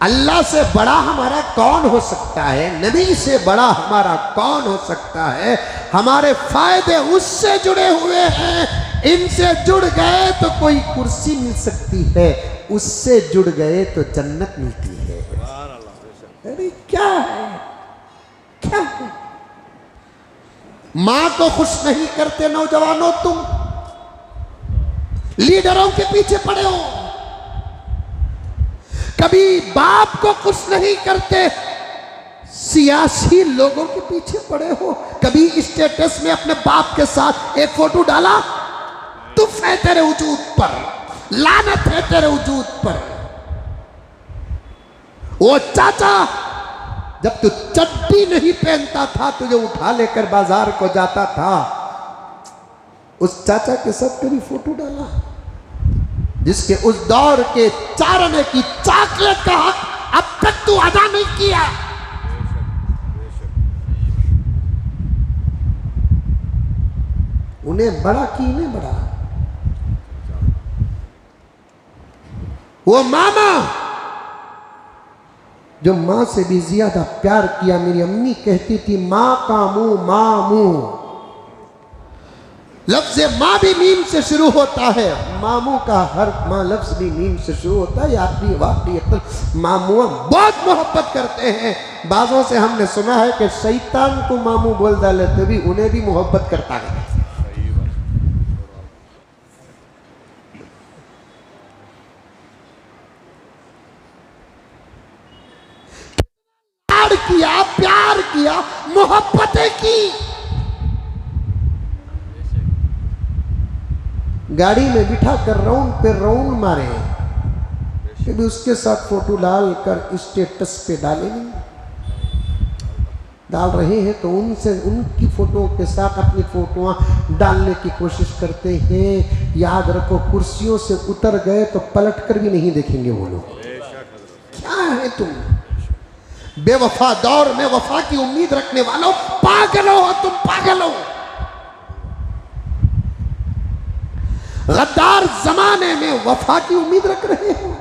अल्लाह से बड़ा हमारा कौन हो सकता है, नबी से बड़ा हमारा कौन हो सकता है। हमारे फायदे उससे जुड़े हुए हैं, इनसे जुड़ गए तो कोई कुर्सी मिल सकती है, उससे जुड़ गए तो जन्नत मिलती है। अरे क्या है, क्या है? मां को खुश नहीं करते नौजवानों, तुम लीडरों के पीछे पड़े हो। कभी बाप को खुश नहीं करते, सियासी लोगों के पीछे पड़े हो। कभी स्टेटस में अपने बाप के साथ एक फोटो डाला, तुफ है तेरे वजूद पर, लानत है तेरे वजूद पर। वो चाचा जब तू चड्डी नहीं पहनता था, तुझे उठा लेकर बाजार को जाता था, उस चाचा के साथ कभी फोटो डाला जिसके उस दौर के चारने की चॉकलेट का हक अब तक तू अदा नहीं किया। उन्हें बड़ा की इन्हें बड़ा। वो मामा जो मां से भी ज्यादा प्यार किया, मेरी अम्मी कहती थी मां का मुंह मां मुंह। लफ्ज मां भी मीम से शुरू होता है, मामू का हर मां लफ्ज भी मीम से शुरू होता है। आखिरी वाकई मामू बहुत मोहब्बत करते हैं। बाजों से हमने सुना है कि शैतान को मामू बोल डाले तो भी उन्हें भी मोहब्बत करता है। प्यार किया, मोहब्बतें की। गाड़ी में बिठा कर राउंड पे राउंड मारे, कभी उसके साथ फोटो डाल कर स्टेटस पे डाले नहीं। डाल रहे हैं तो उनसे उनकी फोटो के साथ अपनी फोटो डालने की कोशिश करते हैं। याद रखो, कुर्सियों से उतर गए तो पलट कर भी नहीं देखेंगे वो लोग। क्या है तुम बेवफा दौर में वफा की उम्मीद रखने वालों, पागल हो तुम, पागल हो। गद्दार जमाने में वफा की उम्मीद रख रहे हो।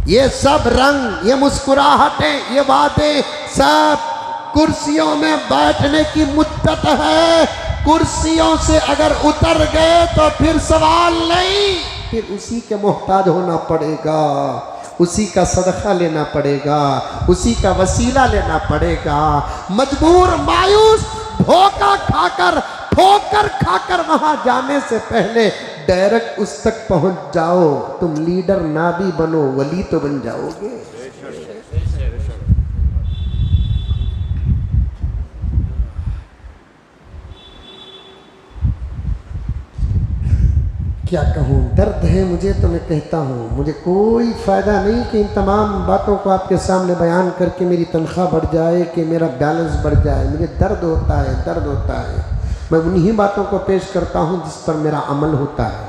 ये सब रंग, ये मुस्कुराहटें, ये बातें सब कुर्सियों में बैठने की मुद्दत है। कुर्सियों से अगर उतर गए तो फिर सवाल नहीं, फिर उसी के मोहताज होना पड़ेगा, उसी का सदका लेना पड़ेगा, उसी का वसीला लेना पड़ेगा। मजबूर मायूस धोखा खाकर, ठोकर खाकर वहां जाने से पहले डायरेक्ट उस तक पहुंच जाओ। तुम लीडर ना भी बनो, वली तो बन जाओगे। क्या कहूँ, दर्द है मुझे तो मैं कहता हूँ। मुझे कोई फ़ायदा नहीं कि इन तमाम बातों को आपके सामने बयान करके मेरी तनख्वाह बढ़ जाए, कि मेरा बैलेंस बढ़ जाए। मुझे दर्द होता है, दर्द होता है। मैं उन्हीं बातों को पेश करता हूँ जिस पर मेरा अमल होता है,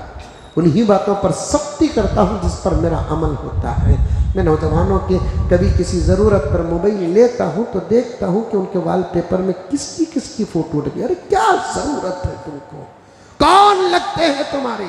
उन्हीं बातों पर सख्ती करता हूँ जिस पर मेरा अमल होता है। मैं नौजवानों के कभी किसी ज़रूरत पर मोबाइल लेता हूँ तो देखता हूँ कि उनके वॉलपेपर में किसकी किसकी फ़ोटो लगी। अरे क्या ज़रूरत है तुमको, कौन लगते हैं तुम्हारे?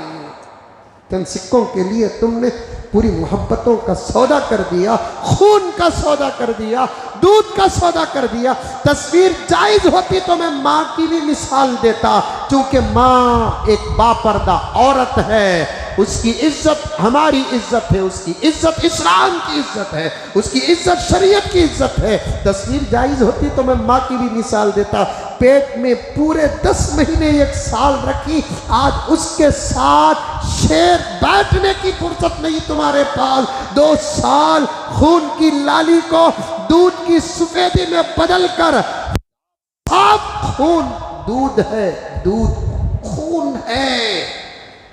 चंद सिक्कों के लिए तुमने पूरी मोहब्बतों का सौदा कर दिया, खून का सौदा कर दिया, दूध का सौदा कर दिया। तस्वीर जायज होती तो मैं माँ की भी मिसाल देता, क्योंकि माँ एक बापर्दा औरत है। उसकी इज्जत हमारी इज्जत है, उसकी इज्जत इस्लाम की इज्जत है, उसकी इज्जत शरीयत की इज्जत है। तस्वीर जायज होती तो मैं माँ की भी मिसाल देता। पेट में पूरे 10 महीने 1 साल रखी, आज उसके साथ शेर बैठने की फुर्सत नहीं तुम्हारे पास। 2 साल खून की लाली को दूध की सफेदी में बदल कर, साफ खून दूध है, दूध खून है,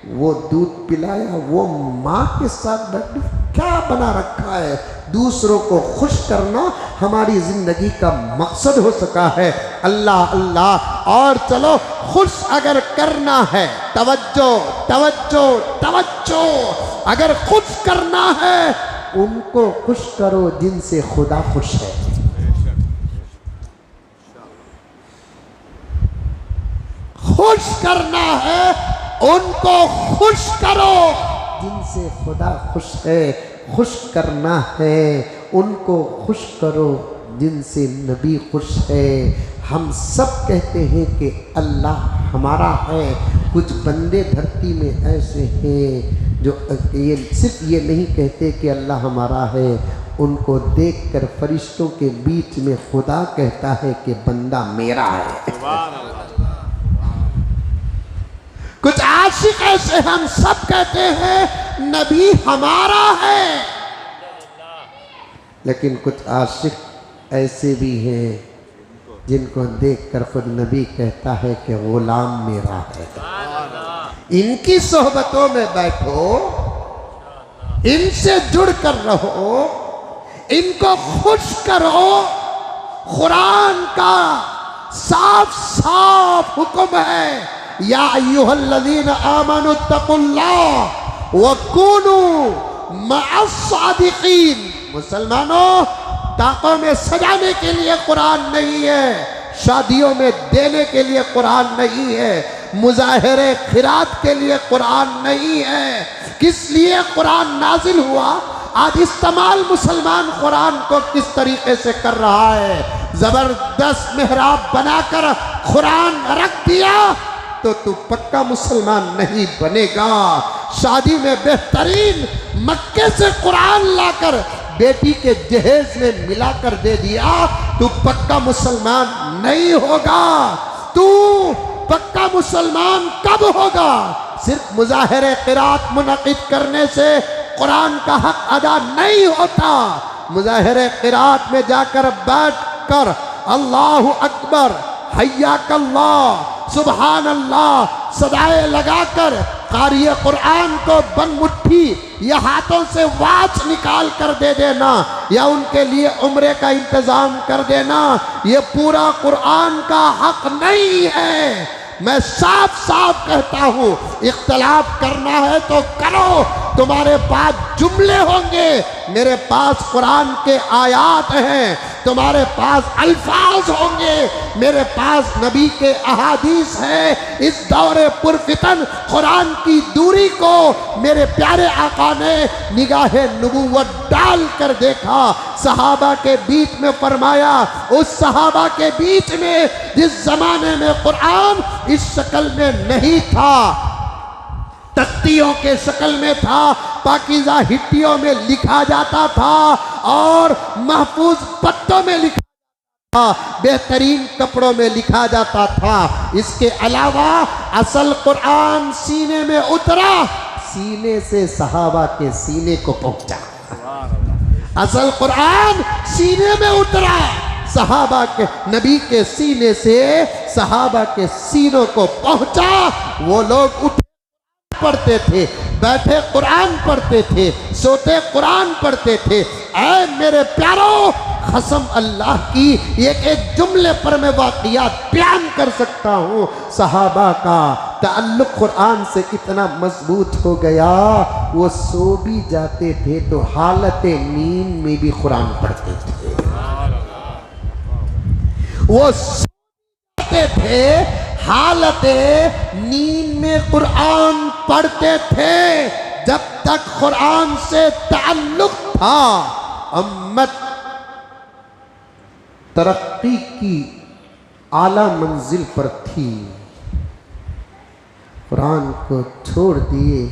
वो दूध पिलाया, वो माँ के साथ बैठ क्या बना रखा है। दूसरों को खुश करना हमारी जिंदगी का मकसद हो सका है। अल्लाह अल्लाह। और चलो, खुश अगर करना है, तवज्जो तवज्जो तवज्जो, अगर खुश करना है उनको खुश करो जिनसे खुदा खुश है। खुश करना है उनको खुश करो जिनसे खुदा खुश है। खुश करना है उनको खुश करो जिनसे नबी खुश है। हम सब कहते हैं कि अल्लाह हमारा है, कुछ बंदे धरती में ऐसे हैं जो ये सिर्फ ये नहीं कहते कि अल्लाह हमारा है, उनको देखकर फरिश्तों के बीच में खुदा कहता है कि बंदा मेरा है। कुछ आशिक ऐसे हम सब कहते हैं नबी हमारा है, लेकिन कुछ आशिक ऐसे भी हैं जिनको देखकर खुद नबी कहता है कि गुलाम मेरा है। इनकी सोहबतों में बैठो, इनसे जुड़ कर रहो, इनको खुश करो। कुरान का साफ साफ हुक्म है या अय्युहल्लज़ीना आमनु तक़ुल्लाह व कूनू मअस-सादिक़ीन। मुसलमानों, ताकों में सजाने के लिए कुरान नहीं है, शादियों में देने के लिए कुरान नहीं है, मुजाहिरे खिरात के लिए कुरान नहीं है। किस लिए कुरान नाजिल हुआ? आज इस्तेमाल मुसलमान कुरान को किस तरीके से कर रहा है। जबरदस्त मेहराब बनाकर कुरान रख दिया तो तू पक्का मुसलमान नहीं बनेगा। शादी में बेहतरीन मक्के से कुरान लाकर बेटी के जहेज में मिलाकर दे दिया, तू पक्का मुसलमान नहीं होगा। तू पक्का मुसलमान कब होगा? सिर्फ मुजाहिरे क़िरात मुनक़िद करने से कुरान का हक अदा नहीं होता। मुजाहिरे क़िरात में जाकर बैठ कर अल्लाहु अकबर, हय्याकल्लाह, सुबहान अल्लाह सदाएं लगाकर क़ारी कुरान को बन मुट्ठी या हाथों से वाच निकाल कर दे देना या उनके लिए उम्रे का इंतज़ाम कर देना, ये पूरा कुरान का हक नहीं है। मैं साफ साफ कहता हूँ, इख्तलाफ करना है तो करो, तुम्हारे पास जुमले होंगे, मेरे पास कुरान के आयात हैं, तुम्हारे पास अल्फाज होंगे, मेरे पास नबी के अहादीस हैं। इस दौरे पुरफितन कुरान की दूरी को मेरे प्यारे आका ने निगाहे नबूवत डाल कर देखा, सहाबा के बीच में फरमाया, उस सहाबा के बीच में जिस जमाने में कुरान इस शक्ल में नहीं था, तख्तियों के शक्ल में था, पाकीज़ा हिट्टियों में लिखा जाता था और महफूज पत्तों में लिखा था, बेहतरीन कपड़ों में लिखा जाता था। इसके अलावा असल कुरान सीने में उतरा, सीने से सहाबा के सीने को पहुंचा। असल कुरान सीने में उतरा, सहाबा के नबी के सीने से सहाबा के सीनों को पहुंचा। वो लोग उठ पढ़ते थे, बैठे कुरान पढ़ते थे, सोते कुरान पढ़ते थे। ऐ मेरे प्यारों, कसम अल्लाह की एक एक जुमले पर मैं वाक़ियात बयान कर सकता हूँ। सहाबा का ताल्लुक़ कुरान से इतना मजबूत हो गया, वो सो भी जाते थे तो हालत नींद में भी कुरान पढ़ते थे। वो सोते थे, हालत नींद में कुरान पढ़ते थे। जब तक कुरान से ताल्लुक़ था, उम्मत तरक्की की आला मंजिल पर थी। कुरान को छोड़ दिए,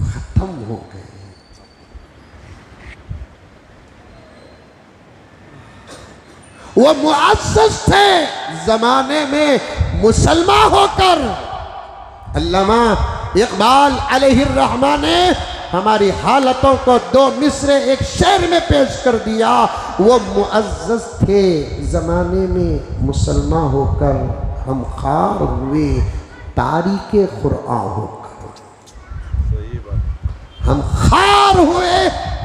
खत्म हो गए। वो मुअज़्ज़ज़ थे जमाने में मुसलमान होकर। अल्लामा इक़बाल अलैहिर्रहमान ने हमारी हालतों को दो मिसरे एक शेर में पेश कर दिया। वो मुअज़्ज़ज़ थे ज़माने में मुसलमान होकर, हम खार हुए तारीक़े कुरान होकर। हम खार हुए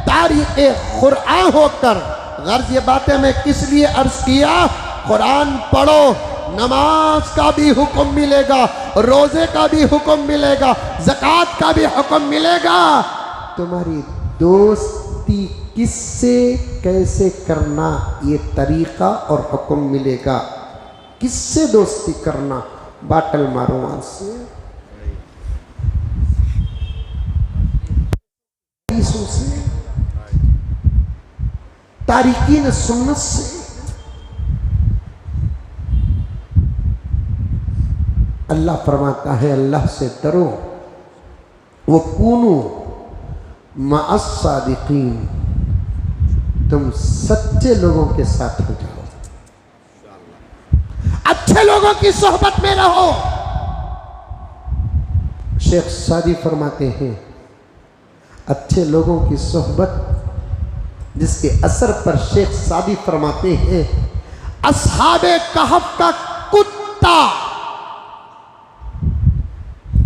तारीक़े कुरान होकर। गर्ज ये बातें मैं किस लिए अर्ज़ किया? कुरान पढ़ो, नमाज का भी हुक्म मिलेगा, रोज़े का भी हुक्म मिलेगा, ज़कात का भी हुक्म मिलेगा। तुम्हारी दोस्ती किससे कैसे करना, ये तरीक़ा और हुक्म मिलेगा। किससे दोस्ती करना? बाटल मारो से हदीसों से, तारीकीन सुन्नत से। अल्लाह फरमाता है अल्लाह से डरो, वो कूनू मअस सादिकीन, तुम सच्चे लोगों के साथ हो जाओ, अच्छे लोगों की सोहबत में रहो। शेख सादी फरमाते हैं अच्छे लोगों की सोहबत, जिसके असर पर शेख सादी फरमाते हैं अस्हाबे कहफ का कुत्ता,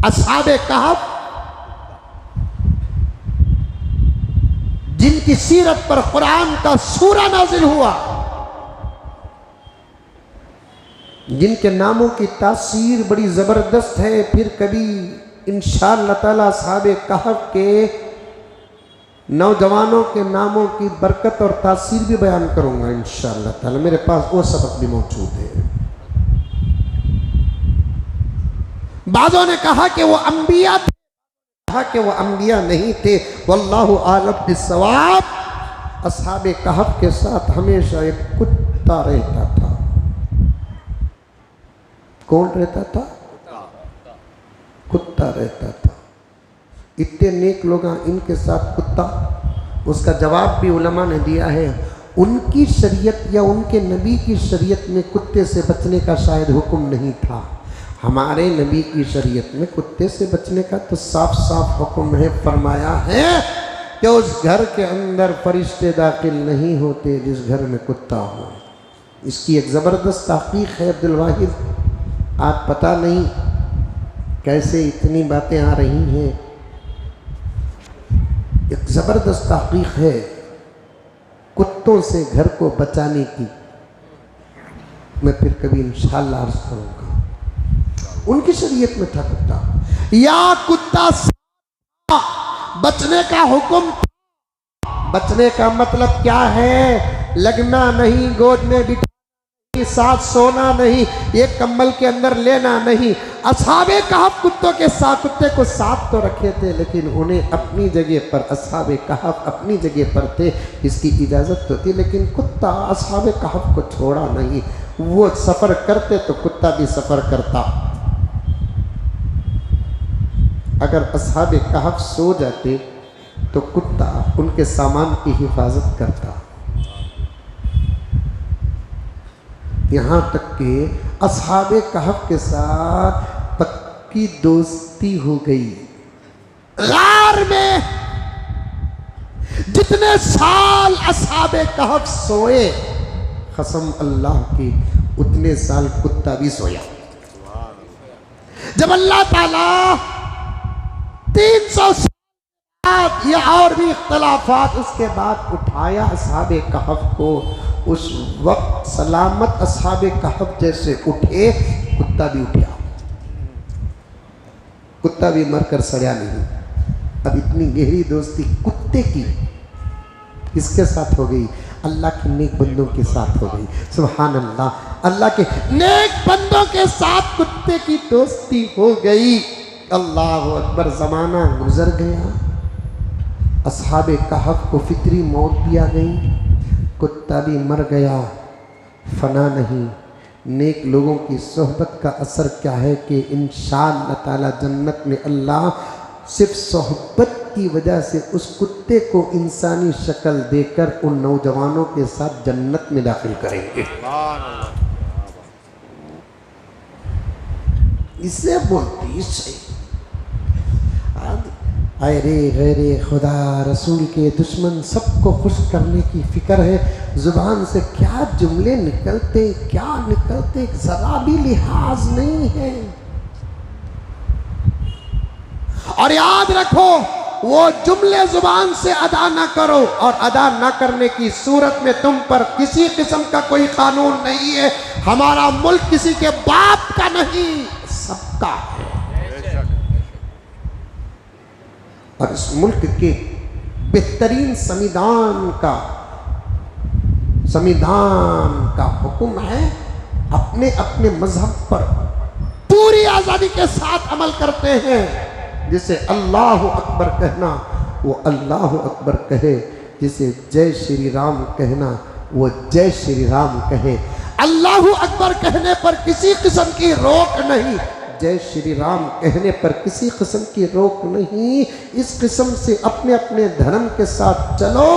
अस्हाबे कहफ जिनकी सीरत पर कुरान का सूरा नाजिल हुआ, जिनके नामों की तासीर बड़ी जबरदस्त है। फिर कभी इंशाअल्लाह ताला अस्हाबे कहफ के नौजवानों के नामों की बरकत और तासीर भी बयान करूंगा इंशाअल्लाह ताला। मेरे पास वो सबक भी मौजूद है। बाज़ों ने कहा कि वो अंबिया थे, कहा कि वो अंबिया नहीं थे, वल्लाहु आलम बिस्सवाब। अस्हाबे कहफ के साथ हमेशा एक कुत्ता रहता था। कौन रहता था? कुत्ता रहता था। इतने नेक लोग इनके साथ कुत्ता, उसका जवाब भी उलमा ने दिया है। उनकी शरीयत या उनके नबी की शरीयत में कुत्ते से बचने का शायद हुक्म नहीं था। हमारे नबी की शरीयत में कुत्ते से बचने का तो साफ साफ हुक्म है। फरमाया है कि उस घर के अंदर फरिश्ते दाखिल नहीं होते जिस घर में कुत्ता हो। इसकी एक ज़बरदस्त तहकीक है अब्दुल वाहिद, आज पता नहीं कैसे इतनी बातें आ रही हैं। एक ज़बरदस्त तहकीक है कुत्तों से घर को बचाने की, मैं फिर कभी इंशाअल्लाह अर्ज़ करूँगा। उनकी शरीयत में था कुत्ता, या कुत्ता बचने का हुक्म। बचने का मतलब क्या है? लगना नहीं, गोद में बिठा, साथ सोना नहीं, एक कंबल के अंदर लेना नहीं। अस्हाबे कहफ कुत्तों के साथ, कुत्ते को साथ तो रखे थे लेकिन उन्हें अपनी जगह पर, अस्हाबे कहफ अपनी जगह पर थे, इसकी इजाज़त तो थी, लेकिन कुत्ता अस्हाबे कहफ को छोड़ा नहीं। वो सफ़र करते तो कुत्ता भी सफ़र करता। अगर अस्हाबे कहफ सो जाते तो कुत्ता उनके सामान की हिफाजत करता। यहाँ तक कि अस्हाबे कहफ के साथ पक्की दोस्ती हो गई। गार में जितने साल अस्हाबे कहफ सोए, कसम अल्लाह की, उतने साल कुत्ता भी सोया। जब अल्लाह ताला 300 साल या और भी इख्तलाफात उसके बाद उठाया अस्हाबे कहफ को, उस वक्त सलामत अस्हाबे कहफ जैसे उठे, कुत्ता भी उठा। कुत्ता भी मरकर सड़ा नहीं। अब इतनी गहरी दोस्ती कुत्ते की किसके साथ हो गई? अल्लाह के नेक बंदों के साथ हो गई। सुभान अल्लाह, अल्लाह के नेक बंदों के साथ कुत्ते की दोस्ती हो गई। अल्लाह अकबर। ज़माना गुजर गया, अस्हाबे कहफ को फितरी मौत भी आ गई, कुत्ता भी मर गया, फना नहीं। नेक लोगों की सोहबत का असर क्या है कि इंशाअल्लाह ताला जन्नत में अल्लाह सिर्फ सोहबत की वजह से उस कुत्ते को इंसानी शक्ल देकर उन नौजवानों के साथ जन्नत में दाखिल करेंगे। इसे बोलती सही। आए रे गैरे खुदा रसूल के दुश्मन सबको खुश करने की फिक्र है। ज़ुबान से क्या जुमले निकलते, क्या निकलते, ज़रा भी लिहाज नहीं है। और याद रखो, वो जुमले ज़ुबान से अदा ना करो, और अदा ना करने की सूरत में तुम पर किसी किस्म का कोई कानून नहीं है। हमारा मुल्क किसी के बाप का नहीं, सबका है। और इस मुल्क के बेहतरीन संविधान का हुक्म है अपने अपने मजहब पर पूरी आज़ादी के साथ अमल करते हैं। जिसे अल्लाह अकबर कहना वो अल्लाह अकबर कहे, जिसे जय श्री राम कहना वो जय श्री राम कहे। अल्लाह अकबर कहने पर किसी किस्म की रोक नहीं, जय श्री राम कहने पर किसी किस्म की रोक नहीं। इस किस्म से अपने अपने धर्म के साथ चलो,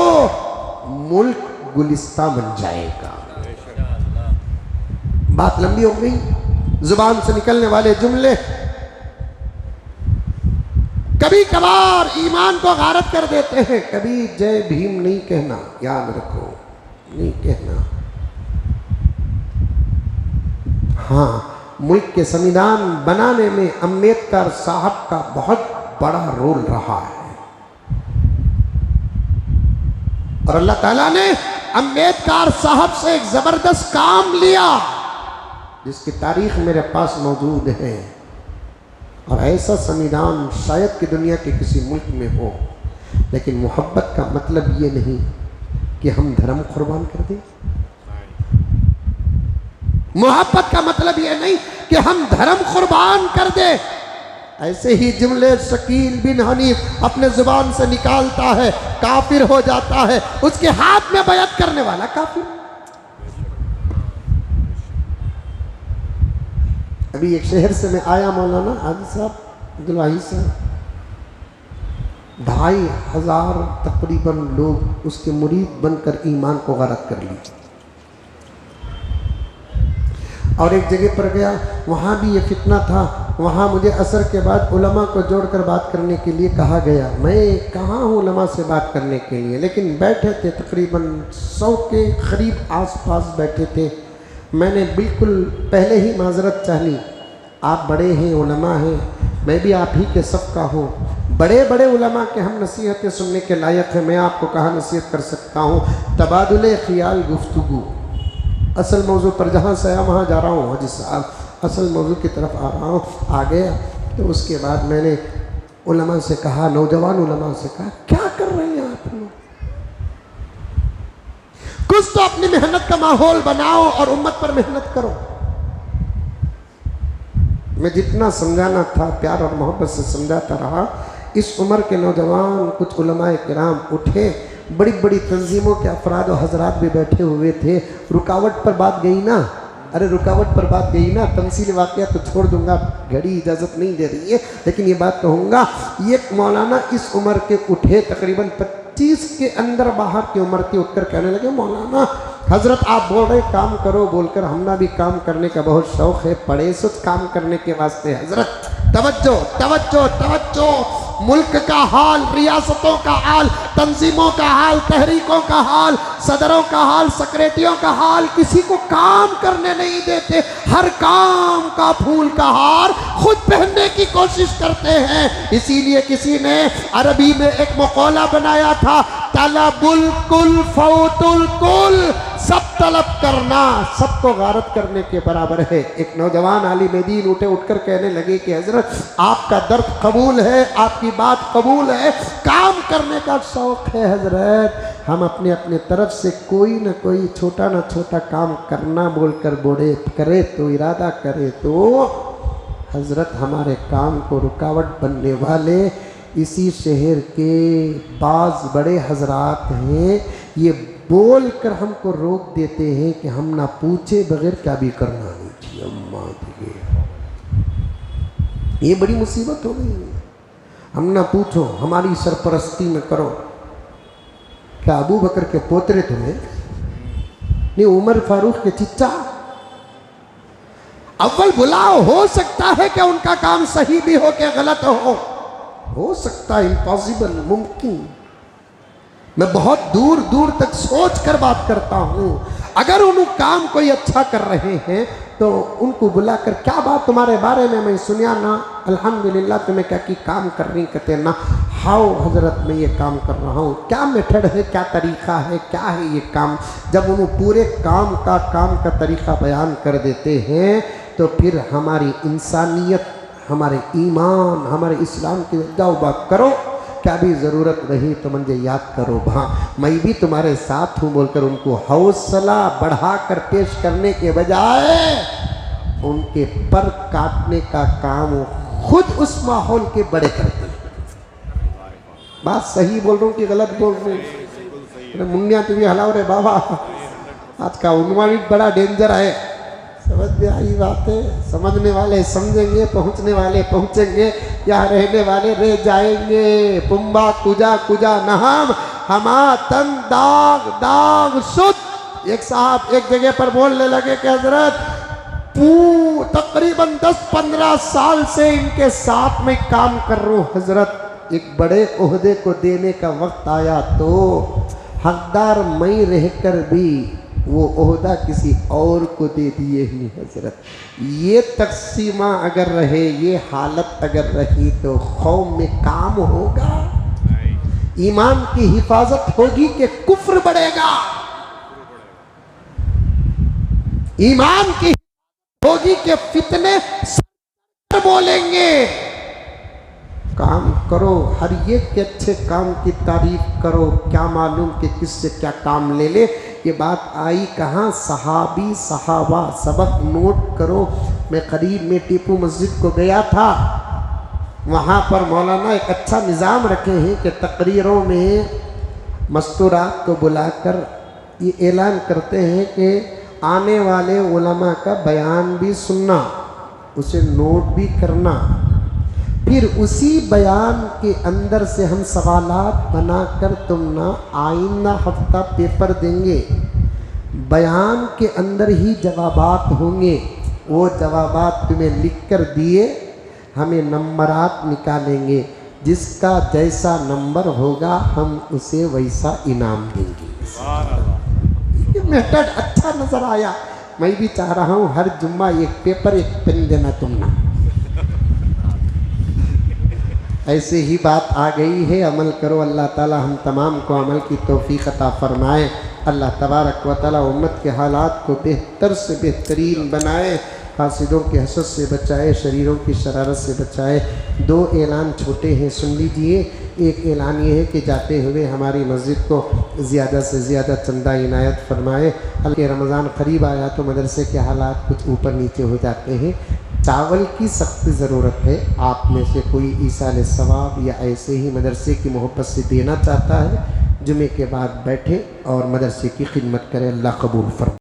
मुल्क गुलिस्तां बन जाएगा। बात लंबी हो गई, जुबान से निकलने वाले जुमले कभी कभार ईमान को गारत कर देते हैं। कभी जय भीम नहीं कहना, याद रखो, नहीं कहना। हाँ, मुल्क के संविधान बनाने में अम्बेडकर साहब का बहुत बड़ा रोल रहा है और अल्लाह ताला ने अम्बेडकर साहब से एक जबरदस्त काम लिया जिसकी तारीख मेरे पास मौजूद है। और ऐसा संविधान शायद कि दुनिया के किसी मुल्क में हो। लेकिन मोहब्बत का मतलब ये नहीं कि हम धर्म कुर्बान कर दें। मोहब्बत का मतलब ये नहीं कि हम धर्म कुर्बान कर दें। ऐसे ही जुमले शकील बिन हनीफ अपने जुबान से निकालता है, काफिर हो जाता है, उसके हाथ में बैत करने वाला काफिर। अभी एक शहर से मैं आया, मौलाना हाजी साहब, अब्दुल्लाही साहब, 2500 तकरीबन लोग उसके मुरीद बनकर ईमान को गलत कर ली। और एक जगह पर गया, वहाँ भी ये फितना था। वहाँ मुझे असर के बाद उलमा को जोड़कर बात करने के लिए कहा गया। मैं कहाँ हूँ उलमा से बात करने के लिए, लेकिन बैठे थे तकरीबन 100 के करीब आसपास बैठे थे। मैंने बिल्कुल पहले ही माजरत चाह ली, आप बड़े हैं, उलमा हैं, मैं भी आप ही के सब का हूँ। बड़े बड़े उलमा के हम नसीहतें सुनने के लायक हैं, मैं आपको कहाँ नसीहत कर सकता हूँ। तबादुले ख्याल गुफ्तगू, असल मौजू पर जहाँ से आया वहाँ जा रहा हूँ हाजी साहब, असल मौजू की तरफ आ रहा हूँ। आ गया तो उसके बाद मैंने उलमा से कहा, नौजवान उलमा से कहा, क्या कर रहे हैं आप लोग? कुछ तो अपनी मेहनत का माहौल बनाओ और उम्मत पर मेहनत करो। मैं जितना समझाना था प्यार और मोहब्बत से समझाता रहा। इस उम्र के नौजवान कुछ उलमाए किराम उठे, बड़ी बड़ी तंजीमों के अफराद और हजरात भी बैठे हुए थे। रुकावट पर बात गई ना, अरे रुकावट पर बात गई ना, तमसील वाक़या तो छोड़ दूंगा, घड़ी इजाज़त नहीं दे रही है, लेकिन ये बात कहूँगा। ये मौलाना इस उम्र के उठे, तकरीबन 25 के अंदर बाहर की उम्र के, उठकर कहने लगे, मौलाना हजरत आप बोल रहे काम करो, बोलकर हमना भी काम करने का बहुत शौक़ है, पड़े सुच काम करने के वास्ते हजरत तवज्जो तवज्जो तवज्जो। मुल्क का हाल, रियासतों का हाल, तंजीमों का हाल, तहरीकों का हाल, सदरों का हाल, सेक्रेटरियों का हाल, किसी को काम करने नहीं देते। हर काम का फूल का हार खुद पहनने की कोशिश करते हैं। इसीलिए किसी ने अरबी में एक मकौला बनाया था, तलबुल कुल फौतुल कुल, सब तलब करना सबको गारत करने के बराबर है। एक नौजवान आलिम दीन उठे, उठकर कहने लगे कि हजरत आपका दर्द कबूल है, आपकी बात कबूल है, काम करने का शौक़ है हजरत, हम अपने अपने तरफ से कोई ना कोई छोटा ना छोटा काम करना बोलकर बोले करे तो, इरादा करे तो हजरत हमारे काम को रुकावट बनने वाले इसी शहर के बाज़ बड़े हजरात हैं। ये बोल कर हमको रोक देते हैं कि हम ना पूछे बगैर क्या भी करना नहीं चाहिए। अम्मा ये बड़ी मुसीबत हो गई। हम ना पूछो, हमारी सरपरस्ती में करो। क्या अबू बकर के पोतरे तुम्हें नहीं, उमर फारूक के चिच्चा? अव्वल बुलाओ, हो सकता है कि उनका काम सही भी हो कि गलत हो सकता है, इम्पॉसिबल, मुमकिन। मैं बहुत दूर दूर तक सोच कर बात करता हूँ। अगर उन काम कोई अच्छा कर रहे हैं तो उनको बुलाकर, क्या बात तुम्हारे बारे में मैं सुनिया ना, अल्हम्दुलिल्लाह तुम्हें क्या की काम कर रही, कहते ना हाओ हजरत मैं ये काम कर रहा हूँ, क्या मेथड है, क्या तरीक़ा है, क्या है ये काम। जब उन्होंने पूरे काम का तरीक़ा बयान कर देते हैं तो फिर हमारी इंसानियत, हमारे ईमान, हमारे इस्लाम की जाओ बात करो, क्या भी ज़रूरत रही तो मुझे याद करो, हाँ मैं भी तुम्हारे साथ हूँ बोलकर उनको हौसला बढ़ाकर पेश करने के बजाय उनके पर काटने का काम खुद उस माहौल के बड़े करते हैं। बात सही बोल रहा हूँ कि गलत बोल रहा हूँ? मुन्निया तुम्हें हलाओ रे बाबा, आज का उन्वान बड़ा डेंजर है। समझ में आई बात है? समझने वाले समझेंगे, पहुंचने वाले पहुंचेंगे, यहाँ रहने वाले रह जाएंगे। पुम्बा कुजा कुजा नहाम हमा तन दाग दाग शुद्ध। एक साहब एक जगह पर बोलने लगे कि हजरत तकरीबन 10-15 साल से इनके साथ में काम कर रहा हूँ हजरत, एक बड़े ओहदे को देने का वक्त आया तो हकदार मैं रहकर भी वो ओहदा किसी और को दे दिए ही हजरत। ये तकसीमा अगर रहे, ये हालत अगर रही तो कौम में काम होगा, ईमान की हिफाजत होगी कि कुफ्र बढ़ेगा? ईमान की होगी कि फितने बोलेंगे? काम करो, हर एक के अच्छे काम की तारीफ करो, क्या मालूम कि किससे क्या काम ले ले। ये बात आई कहाँ? सहाबी सहाबा, सबक नोट करो। मैं करीब में टीपू मस्जिद को गया था, वहाँ पर मौलाना एक अच्छा निज़ाम रखे हैं कि तकरीरों में मस्तूरात को बुलाकर ये ऐलान करते हैं कि आने वाले उलमा का बयान भी सुनना, उसे नोट भी करना, फिर उसी बयान के अंदर से हम सवालात बनाकर तुम ना आइंदा हफ्ता पेपर देंगे, बयान के अंदर ही जवाबात होंगे, वो जवाबात तुम्हें लिख कर दिए, हमें नंबरात निकालेंगे, जिसका जैसा नंबर होगा हम उसे वैसा इनाम देंगे। ये मेथड अच्छा नज़र आया। मैं भी चाह रहा हूँ हर जुम्मा एक पेपर एक पेन देना तुम ना। ऐसे ही बात आ गई है, अमल करो। अल्लाह ताला हम तमाम को अमल की तौफीक अता फरमाए। अल्लाह तबारक व तआला उम्मत के हालात को बेहतर से बेहतरीन बनाए, हासिदों के हसद से बचाए, शरीरों की शरारत से बचाए। 2 ऐलान छोटे हैं, सुन लीजिए। एक ऐलान ये है कि जाते हुए हमारी मस्जिद को ज़्यादा से ज़्यादा चंदा इनायत फरमाए। हल्के रमज़ान करीब आया तो मदरसे के हालात कुछ ऊपर नीचे हो जाते हैं, चावल की सख्त ज़रूरत है। आप में से कोई ईसाल सवाब या ऐसे ही मदरसे की मोहब्बत से देना चाहता है, जुमे के बाद बैठे और मदरसे की खिदमत करें, अल्लाह कबूल फरमाए।